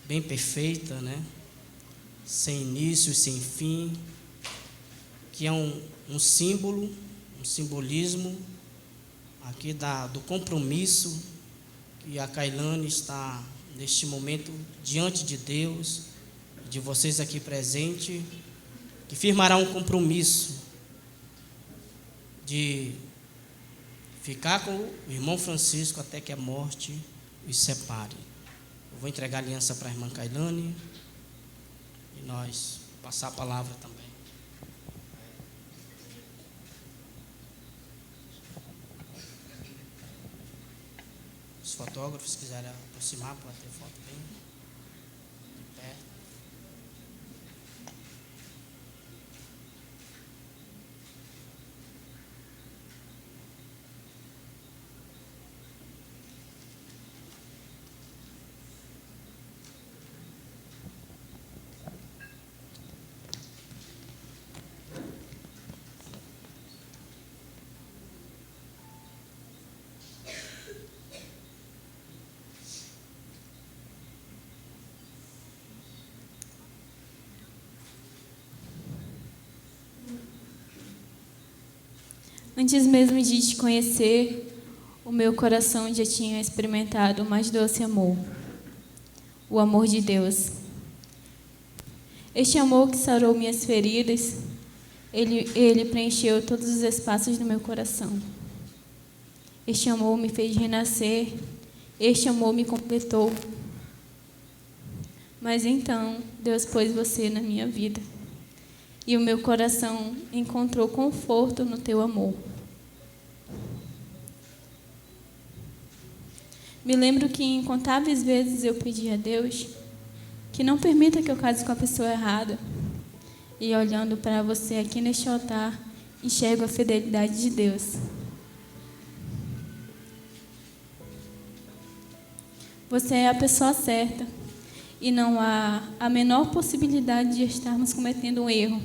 bem perfeita, né? Sem início e sem fim, que é um símbolo, um simbolismo aqui do compromisso que a Kailani está neste momento diante de Deus, de vocês aqui presentes, que firmará um compromisso de ficar com o irmão Francisco até que a morte os separe. Eu vou entregar a aliança para a irmã Kailani e nós passar a palavra também. Os fotógrafos quiserem aproximar para ter foto bem de perto. Antes mesmo de te conhecer, o meu coração já tinha experimentado o mais doce amor, o amor de Deus. Este amor que sarou minhas feridas, ele preencheu todos os espaços do meu coração. Este amor me fez renascer, este amor me completou. Mas então, Deus pôs você na minha vida, e o meu coração encontrou conforto no teu amor. Me lembro que incontáveis vezes eu pedi a Deus que não permita que eu case com a pessoa errada. E olhando para você aqui neste altar, enxergo a fidelidade de Deus. Você é a pessoa certa e não há a menor possibilidade de estarmos cometendo um erro,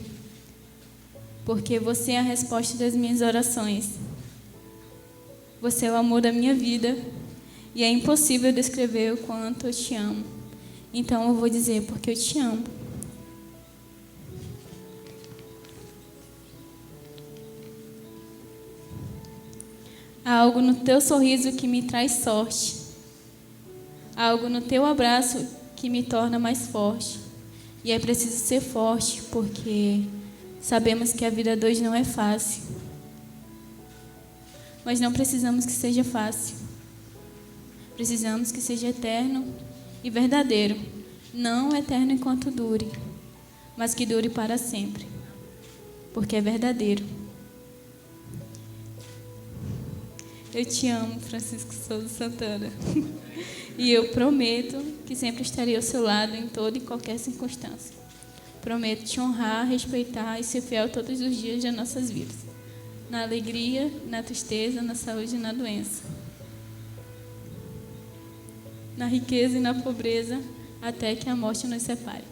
porque você é a resposta das minhas orações. Você é o amor da minha vida e é impossível descrever o quanto eu te amo. Então eu vou dizer porque eu te amo. Há algo no teu sorriso que me traz sorte. Há algo no teu abraço que me torna mais forte. E é preciso ser forte, porque sabemos que a vida a dois não é fácil. Mas não precisamos que seja fácil. Precisamos que seja eterno e verdadeiro. Não eterno enquanto dure, mas que dure para sempre. Porque é verdadeiro. Eu te amo, Francisco Souza Santana. E eu prometo que sempre estarei ao seu lado em toda e qualquer circunstância. Prometo te honrar, respeitar e ser fiel todos os dias de nossas vidas. Na alegria, na tristeza, na saúde e na doença. Na riqueza e na pobreza, até que a morte nos separe.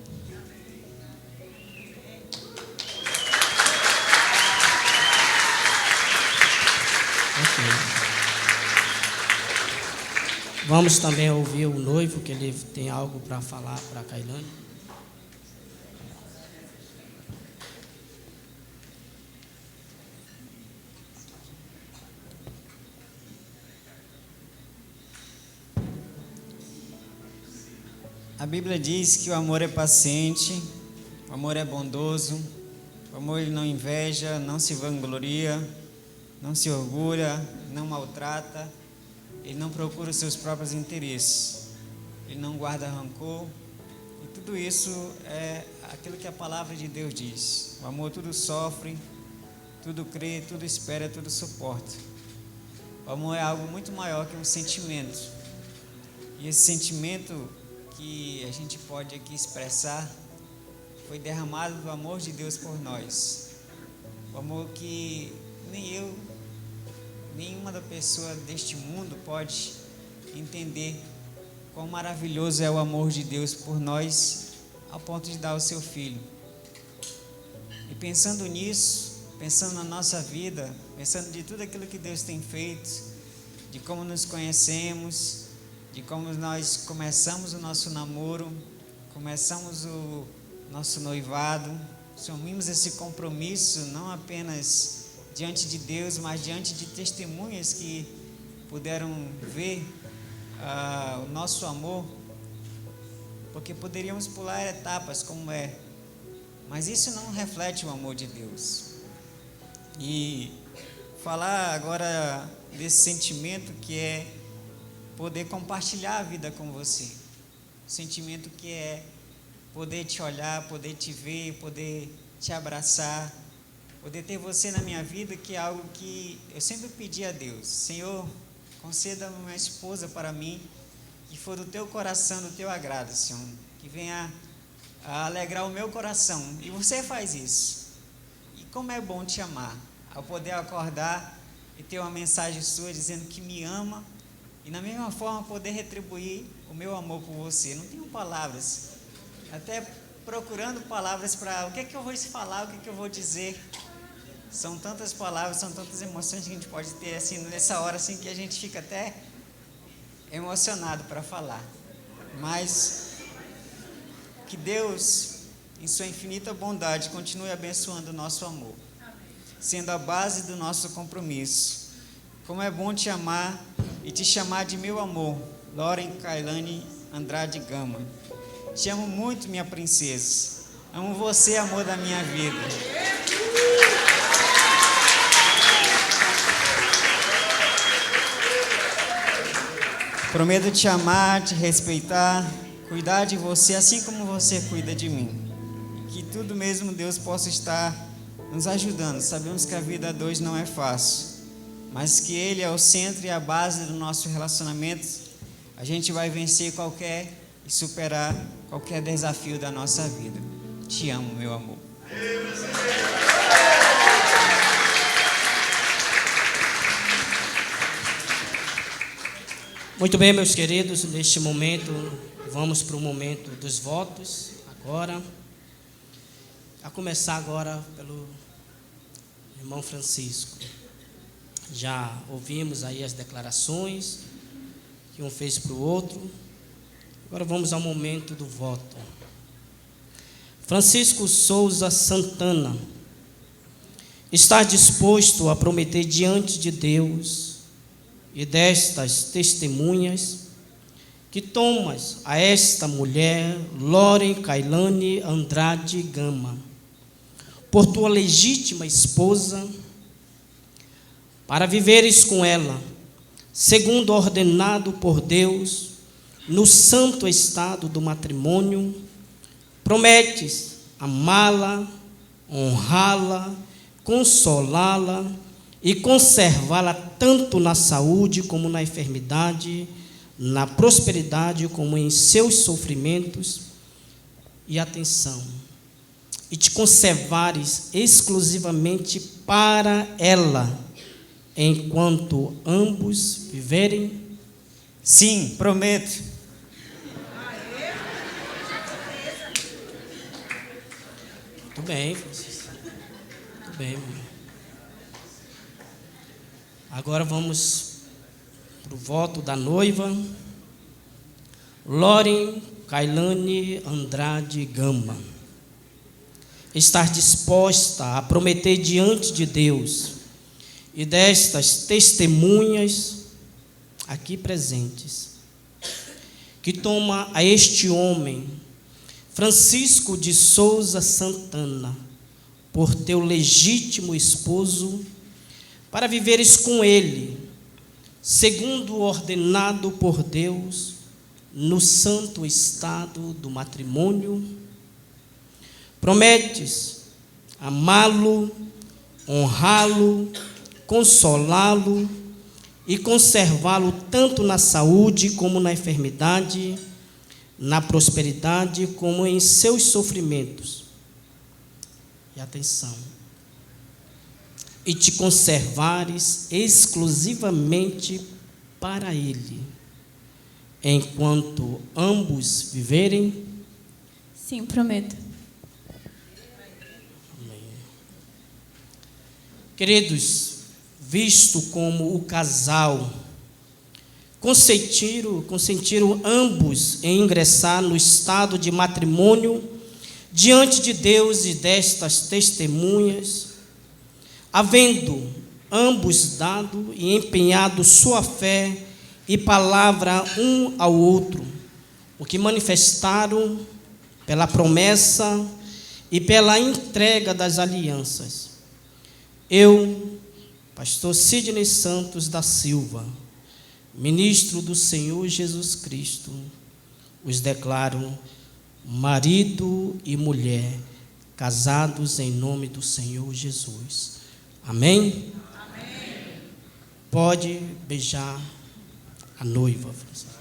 Vamos também ouvir o noivo, que ele tem algo para falar para a Kailane. A Bíblia diz que o amor é paciente, o amor é bondoso, o amor ele não inveja, não se vangloria, não se orgulha, não maltrata, ele não procura os seus próprios interesses, ele não guarda rancor, e tudo isso é aquilo que a palavra de Deus diz. O amor tudo sofre, tudo crê, tudo espera, tudo suporta. O amor é algo muito maior que um sentimento, e esse sentimento que a gente pode aqui expressar foi derramado do amor de Deus por nós. O amor que nem eu, nenhuma da pessoa deste mundo pode entender quão maravilhoso é o amor de Deus por nós, ao ponto de dar o seu Filho. E pensando nisso, pensando na nossa vida, pensando de tudo aquilo que Deus tem feito, de como nos conhecemos, de como nós começamos o nosso namoro, começamos o nosso noivado, assumimos esse compromisso não apenas diante de Deus, mas diante de testemunhas que puderam ver o nosso amor, porque poderíamos pular etapas como é, mas isso não reflete o amor de Deus. E falar agora desse sentimento que é poder compartilhar a vida com você, sentimento que é poder te olhar, poder te ver, poder te abraçar, poder ter você na minha vida, que é algo que eu sempre pedi a Deus: Senhor, conceda uma esposa para mim, que for do teu coração, do teu agrado, Senhor, que venha a alegrar o meu coração, e você faz isso. E como é bom te amar, ao poder acordar e ter uma mensagem sua dizendo que me ama, e na mesma forma poder retribuir o meu amor por você. Não tenho palavras, até procurando palavras para o que é que eu vou falar, o que é que eu vou dizer. São tantas palavras, são tantas emoções que a gente pode ter assim, nessa hora assim, que a gente fica até emocionado para falar. Mas que Deus, em sua infinita bondade, continue abençoando o nosso amor. sendo a base do nosso compromisso. Como é bom te amar e te chamar de meu amor, Lauren Kailane Andrade Gama. Te amo muito, minha princesa. Amo você, amor da minha vida. Prometo te amar, te respeitar, cuidar de você assim como você cuida de mim. Que tudo mesmo Deus possa estar nos ajudando. Sabemos que a vida a dois não é fácil, mas que Ele é o centro e a base do nosso relacionamento. A gente vai vencer e superar qualquer desafio da nossa vida. Te amo, meu amor. Muito bem, meus queridos, neste momento, vamos para o momento dos votos, agora. A começar agora pelo irmão Francisco. Já ouvimos aí as declarações que um fez para o outro. Agora vamos ao momento do voto. Francisco Souza Santana, está disposto a prometer diante de Deus e destas testemunhas que tomas a esta mulher, Lauren Kailane Andrade Gama, por tua legítima esposa, para viveres com ela, segundo ordenado por Deus, no santo estado do matrimônio, prometes amá-la, honrá-la, consolá-la e conservá-la tanto na saúde como na enfermidade, na prosperidade como em seus sofrimentos. E atenção, e te conservares exclusivamente para ela, enquanto ambos viverem? Sim, prometo. Muito bem, Francisco. Muito bem, irmão. Agora vamos para o voto da noiva, Lauren Kailane Andrade Gama. Estar disposta a prometer diante de Deus e destas testemunhas aqui presentes, que toma a este homem, Francisco de Souza Santana, por teu legítimo esposo, para viveres com ele, segundo o ordenado por Deus, no santo estado do matrimônio. Prometes amá-lo, honrá-lo, consolá-lo e conservá-lo tanto na saúde como na enfermidade, na prosperidade como em seus sofrimentos. E atenção, e te conservares exclusivamente para ele, enquanto ambos viverem? Sim, prometo. Amém. Queridos, visto como o casal consentiram ambos em ingressar no estado de matrimônio diante de Deus e destas testemunhas, havendo ambos dado e empenhado sua fé e palavra um ao outro, o que manifestaram pela promessa e pela entrega das alianças. Eu, pastor Sidney Santos da Silva, ministro do Senhor Jesus Cristo, os declaro marido e mulher, casados em nome do Senhor Jesus. Amém? Amém. Pode beijar a noiva, Francisco.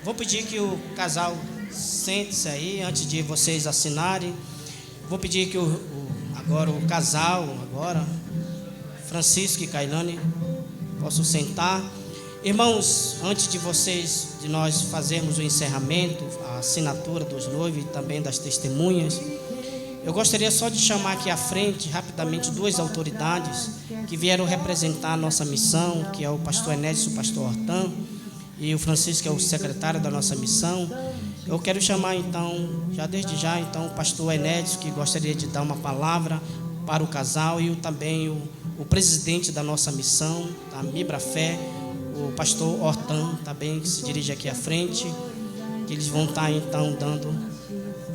Vou pedir que o casal sente-se aí, antes de vocês assinarem. Vou pedir que agora o casal, Francisco e Kailane, possam sentar. Irmãos, antes de nós fazermos o encerramento, a assinatura dos noivos e também das testemunhas, eu gostaria só de chamar aqui à frente, rapidamente, duas autoridades que vieram representar a nossa missão, que é o pastor Enédio e o pastor Hortan, e o Francisco, que é o secretário da nossa missão. Eu quero chamar, então, desde já, o pastor Enédio, que gostaria de dar uma palavra para o casal, e também o presidente da nossa missão, da Mibrafé, o pastor Hortan, também, que se dirige aqui à frente, que eles vão estar, então, dando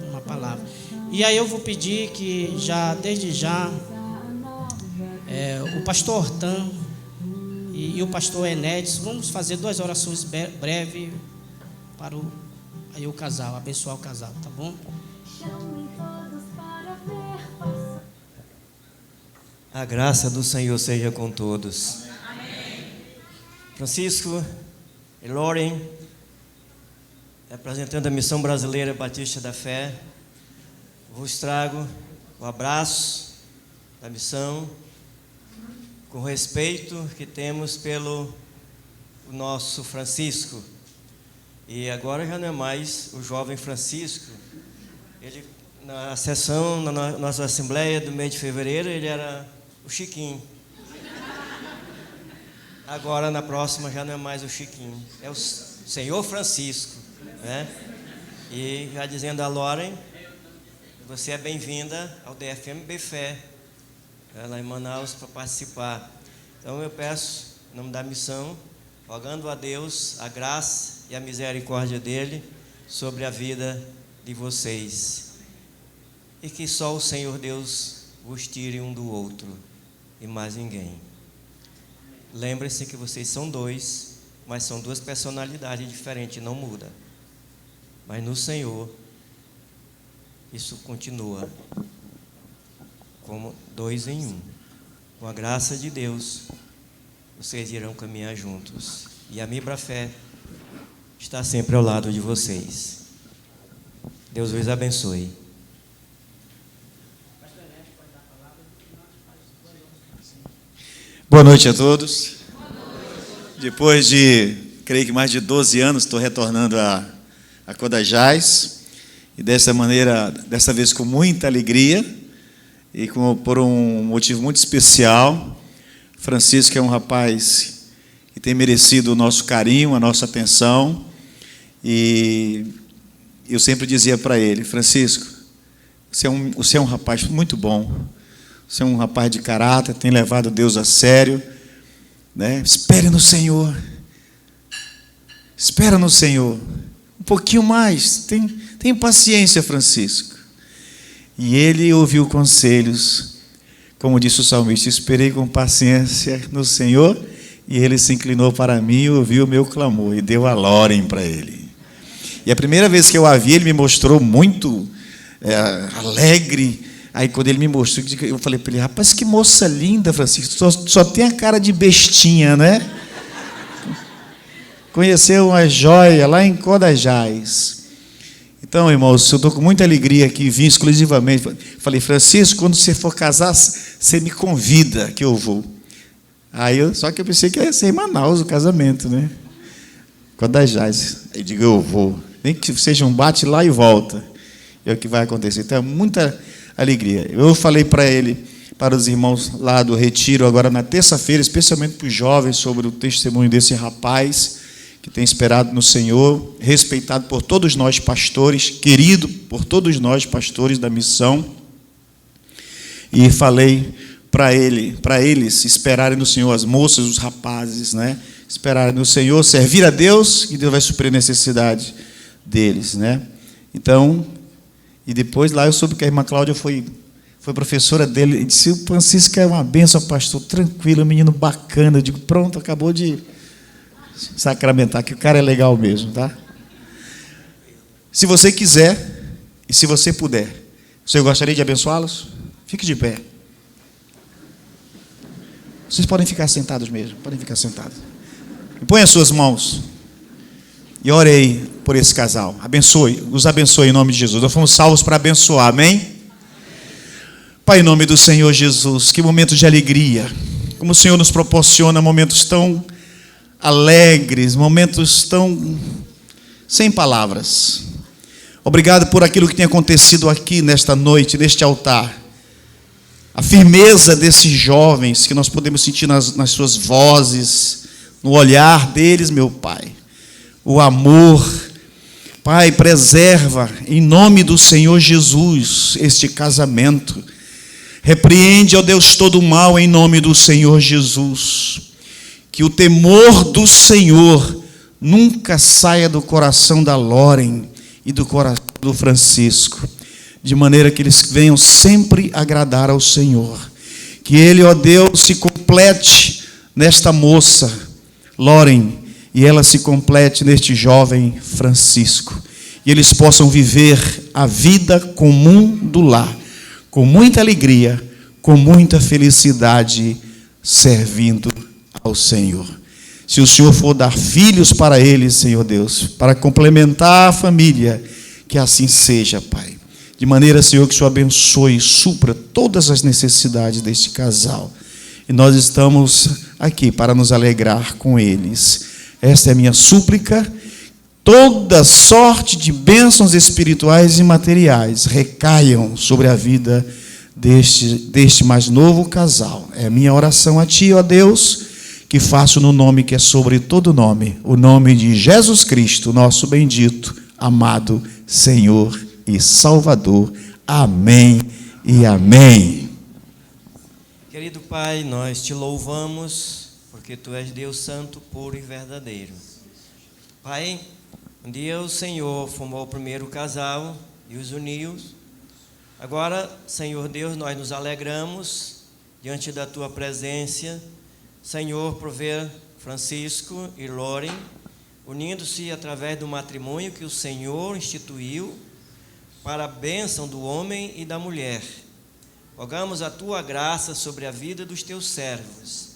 uma palavra. E aí eu vou pedir que, desde já, o pastor Hortan e o pastor Enédio, vamos fazer 2 orações breves para o casal, abençoar o casal, tá bom? A graça do Senhor seja com todos. Amém. Francisco e Lauren, representando a Missão Brasileira Batista da Fé, vos trago o abraço da missão, com respeito que temos pelo nosso Francisco. E agora já não é mais o jovem Francisco. Ele, na sessão, na nossa assembleia do mês de fevereiro, ele era o Chiquinho. Agora, na próxima, já não é mais o Chiquinho, é o Senhor Francisco, né? E já dizendo a Lauren, você é bem-vinda ao DFMB Fé, lá em Manaus, para participar. Então eu peço, em nome da missão, rogando a Deus a graça e a misericórdia dele sobre a vida de vocês. E que só o Senhor Deus vos tire um do outro e mais ninguém. Lembre-se que vocês são 2, mas são 2 personalidades diferentes, não muda. Mas no Senhor, isso continua como 2 em 1. Com a graça de Deus, vocês irão caminhar juntos. E a Mibrafé está sempre ao lado de vocês. Deus os abençoe. Boa noite a todos. Depois de, creio que mais de 12 anos, estou retornando a Codajás. E dessa maneira, dessa vez com muita alegria e por um motivo muito especial. Francisco é um rapaz que tem merecido o nosso carinho, a nossa atenção. E eu sempre dizia para ele: Francisco, você é um rapaz muito bom. Você é um rapaz de caráter, tem levado Deus a sério, né? Espere no Senhor. Espera no Senhor. Um pouquinho mais. Tem paciência, Francisco. E ele ouviu conselhos. Como disse o salmista: esperei com paciência no Senhor, e ele se inclinou para mim e ouviu o meu clamor, e deu a Lauren para ele. E a primeira vez que eu a vi, ele me mostrou muito alegre. Aí quando ele me mostrou, eu falei para ele: rapaz, que moça linda, Francisco, só tem a cara de bestinha, né? Conheceu uma joia lá em Codajás. Então, irmãos, eu estou com muita alegria aqui, vim exclusivamente. Falei: Francisco, quando você for casar, você me convida que eu vou. Só que eu pensei que ia ser em Manaus o casamento, né? Codajás. Aí digo: eu vou. Nem que seja um bate lá e volta. É o que vai acontecer. Então, muita alegria. Eu falei para ele, para os irmãos lá do retiro, agora na terça-feira, especialmente para os jovens, sobre o testemunho desse rapaz que tem esperado no Senhor, respeitado por todos nós pastores, querido por todos nós pastores da missão. E falei para eles esperarem no Senhor, as moças, os rapazes, né? Esperarem no Senhor, servir a Deus, e Deus vai suprir a necessidade deles, né? Então, e depois lá eu soube que a irmã Cláudia foi professora dele, e disse: o Francisco é uma bênção, pastor, tranquilo, menino bacana. Eu digo: pronto, acabou de sacramentar que o cara é legal mesmo, tá? Se você quiser e se você puder, você gostaria de abençoá-los? Fique de pé. Vocês podem ficar sentados mesmo, podem ficar sentados. E põe as suas mãos e orei por esse casal. Os abençoe em nome de Jesus. Nós fomos salvos para abençoar, amém? Pai, em nome do Senhor Jesus, que momento de alegria, como o Senhor nos proporciona momentos tão alegres, momentos tão sem palavras. Obrigado por aquilo que tem acontecido aqui nesta noite, neste altar. A firmeza desses jovens que nós podemos sentir nas suas vozes, no olhar deles, meu Pai. O amor. Pai, preserva, em nome do Senhor Jesus, este casamento. Repreende, ó Deus, todo o mal, em nome do Senhor Jesus. Que o temor do Senhor nunca saia do coração da Loren e do coração do Francisco, de maneira que eles venham sempre agradar ao Senhor. Que Ele, ó Deus, se complete nesta moça, Loren, e ela se complete neste jovem Francisco. E eles possam viver a vida comum do lar, com muita alegria, com muita felicidade, servindo ao Senhor. Se o Senhor for dar filhos para eles, Senhor Deus, para complementar a família, que assim seja, Pai. De maneira, Senhor, que o Senhor abençoe e supra todas as necessidades deste casal. E nós estamos aqui para nos alegrar com eles. Esta é a minha súplica. Toda sorte de bênçãos espirituais e materiais recaiam sobre a vida deste mais novo casal. É a minha oração a Ti, ó Deus, que faço no nome que é sobre todo nome, o nome de Jesus Cristo, nosso bendito, amado Senhor e Salvador. Amém e amém. Querido Pai, nós te louvamos, porque Tu és Deus santo, puro e verdadeiro. Pai, um dia o Senhor formou o primeiro casal e os uniu. Agora, Senhor Deus, nós nos alegramos diante da Tua presença, Senhor, por ver Francisco e Loren unindo-se através do matrimônio que o Senhor instituiu para a bênção do homem e da mulher. Rogamos a Tua graça sobre a vida dos Teus servos,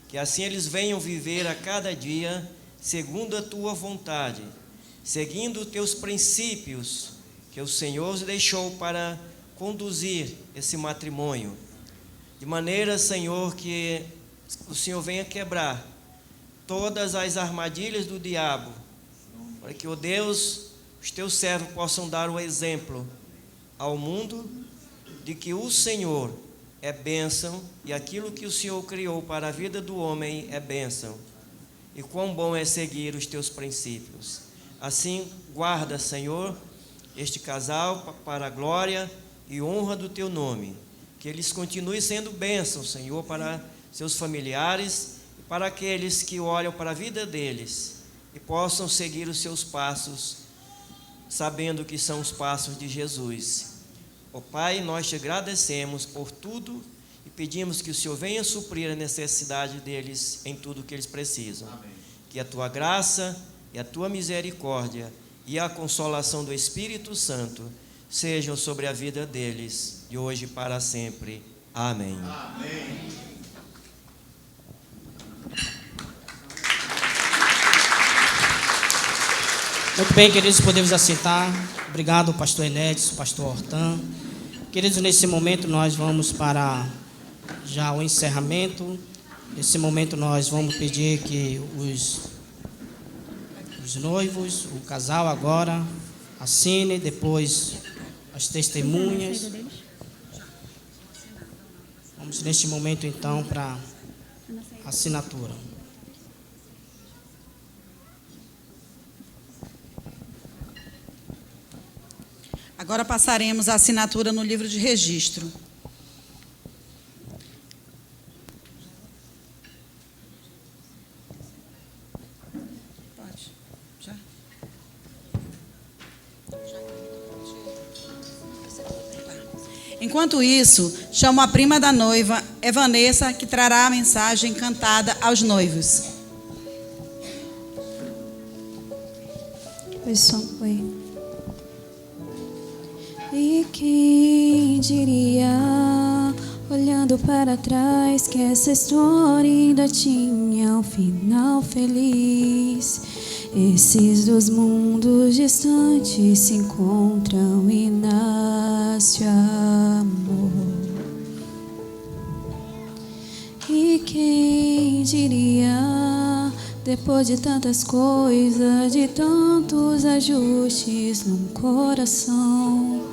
que assim eles venham viver a cada dia segundo a Tua vontade, seguindo os Teus princípios que o Senhor os deixou para conduzir esse matrimônio, de maneira, Senhor, que o Senhor venha quebrar todas as armadilhas do diabo, para que, ó Deus, os Teus servos possam dar o exemplo ao mundo de que o Senhor é bênção e aquilo que o Senhor criou para a vida do homem é bênção. E quão bom é seguir os Teus princípios. Assim, guarda, Senhor, este casal para a glória e honra do Teu nome. Que eles continuem sendo bênção, Senhor, para seus familiares e para aqueles que olham para a vida deles e possam seguir os seus passos, sabendo que são os passos de Jesus. Ó Pai, nós te agradecemos por tudo e pedimos que o Senhor venha suprir a necessidade deles em tudo que eles precisam. Amém. Que a Tua graça e a Tua misericórdia e a consolação do Espírito Santo sejam sobre a vida deles, de hoje para sempre. Amém. Amém. Muito bem, queridos, podemos assentar. Obrigado, pastor Enédio, pastor Hortan. Queridos, nesse momento nós vamos para já o encerramento. Nesse momento nós vamos pedir que os noivos, o casal agora, assine, depois as testemunhas. Vamos neste momento então para a assinatura. Agora passaremos a assinatura no livro de registro. Pode. Já. Enquanto isso, chamo a prima da noiva, Evanessa, que trará a mensagem cantada aos noivos. Oi. E quem diria, olhando para trás, que essa história ainda tinha um final feliz. Esses dois mundos distantes se encontram e nasce amor. E quem diria, Depois de tantas coisas, de tantos ajustes num coração,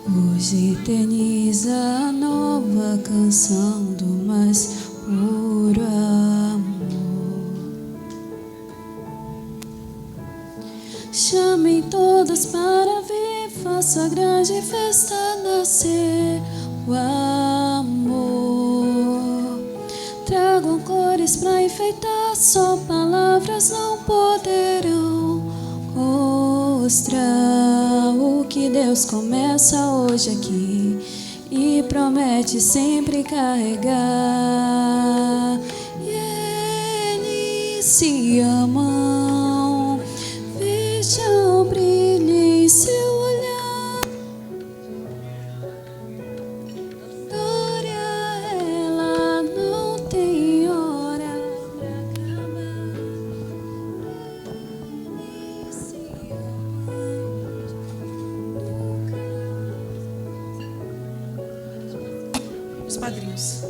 hoje eterniza a nova canção do mais puro amor. Chamem todos para vir, faça a grande festa nascer o amor. Tragam cores para enfeitar, só palavras não poderão mostrar o que Deus começa hoje aqui e promete sempre carregar. E eles se amam, vejam o brilho em seu olhar. Glória, ela não tem hora pra acabar. Eles se amam, Os padrinhos.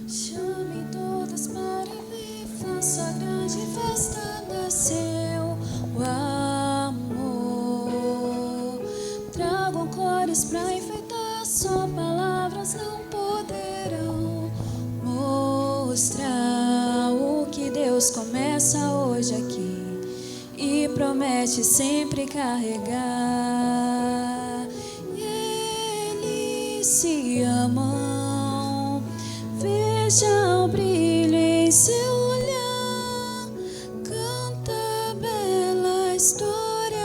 Chame todas para vir, faça a grande festa nasceu o amor. Tragam cores para enfeitar, só palavras não poderão mostrar o que Deus começa hoje aqui e promete sempre carregar. E eles se amam, veja o brilho em seu olhar. Canta a bela história,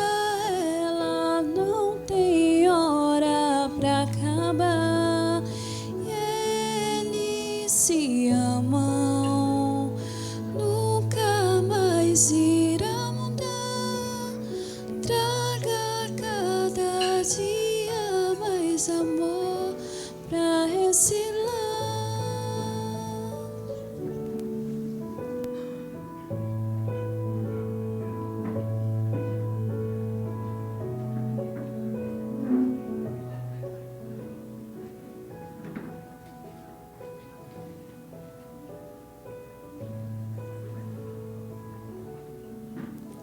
ela não tem hora pra acabar. E eles se amam, nunca mais irá mudar. Traga cada dia mais amor pra ensinar.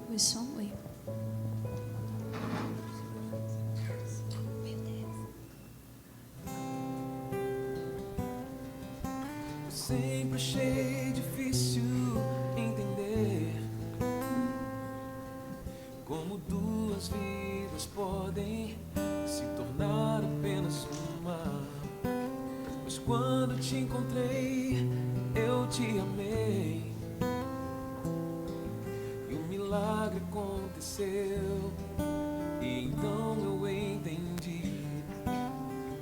Oi, som, oi. Sempre achei difícil entender como duas vidas podem se tornar apenas uma. Mas quando te encontrei, eu te amei e um milagre aconteceu. E então eu entendi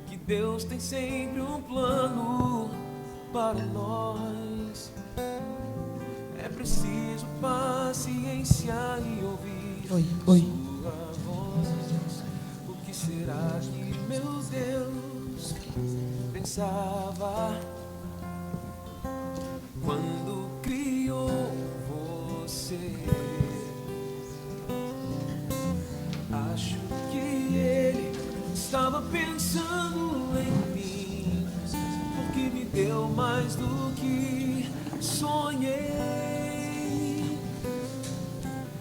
que Deus tem sempre um plano para nós. É preciso paciência e ouvir sua voz. O que será que meu Deus pensava quando criou você? Acho que Ele estava pensando em mim, porque me deu mais do que sonhei.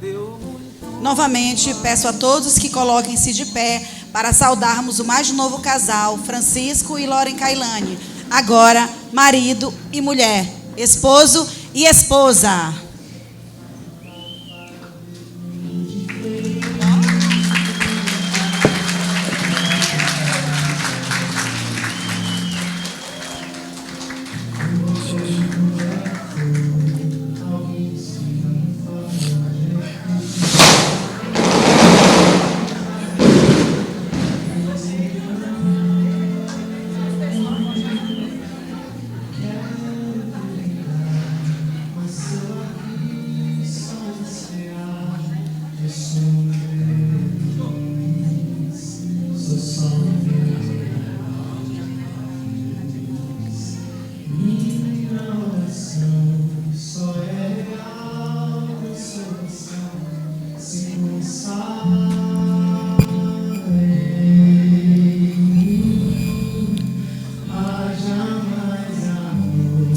Deu muito. Novamente, peço a todos que coloquem-se de pé para saudarmos o mais novo casal, Francisco e Loren Cailane. Agora, marido e mulher, esposo e esposa.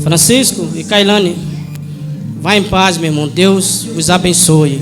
Francisco e Kailane, vá em paz, meu irmão. Deus os abençoe.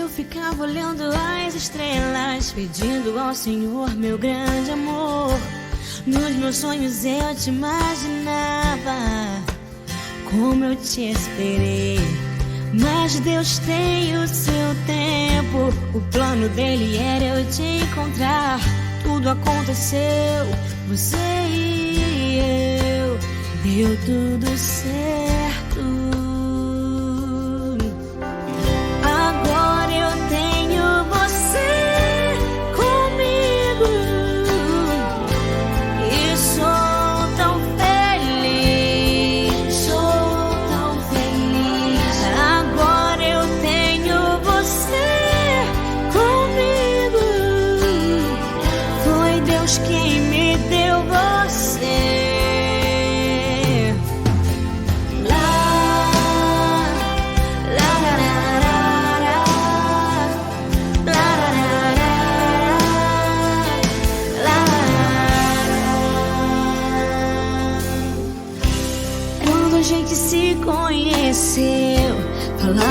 Eu ficava olhando as estrelas, pedindo ao Senhor meu grande amor. Nos meus sonhos eu te imaginava, como eu te esperei. Mas Deus tem o seu tempo, o plano dele era eu te encontrar. Tudo aconteceu, você e eu, deu tudo certo. Quem me deu você.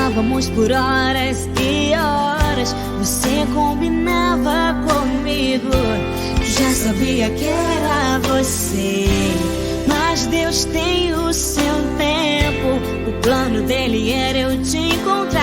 falávamos por horas e horas. Você combinava comigo, já sabia que era você. Mas Deus tem o seu tempo, o plano dele era eu te encontrar.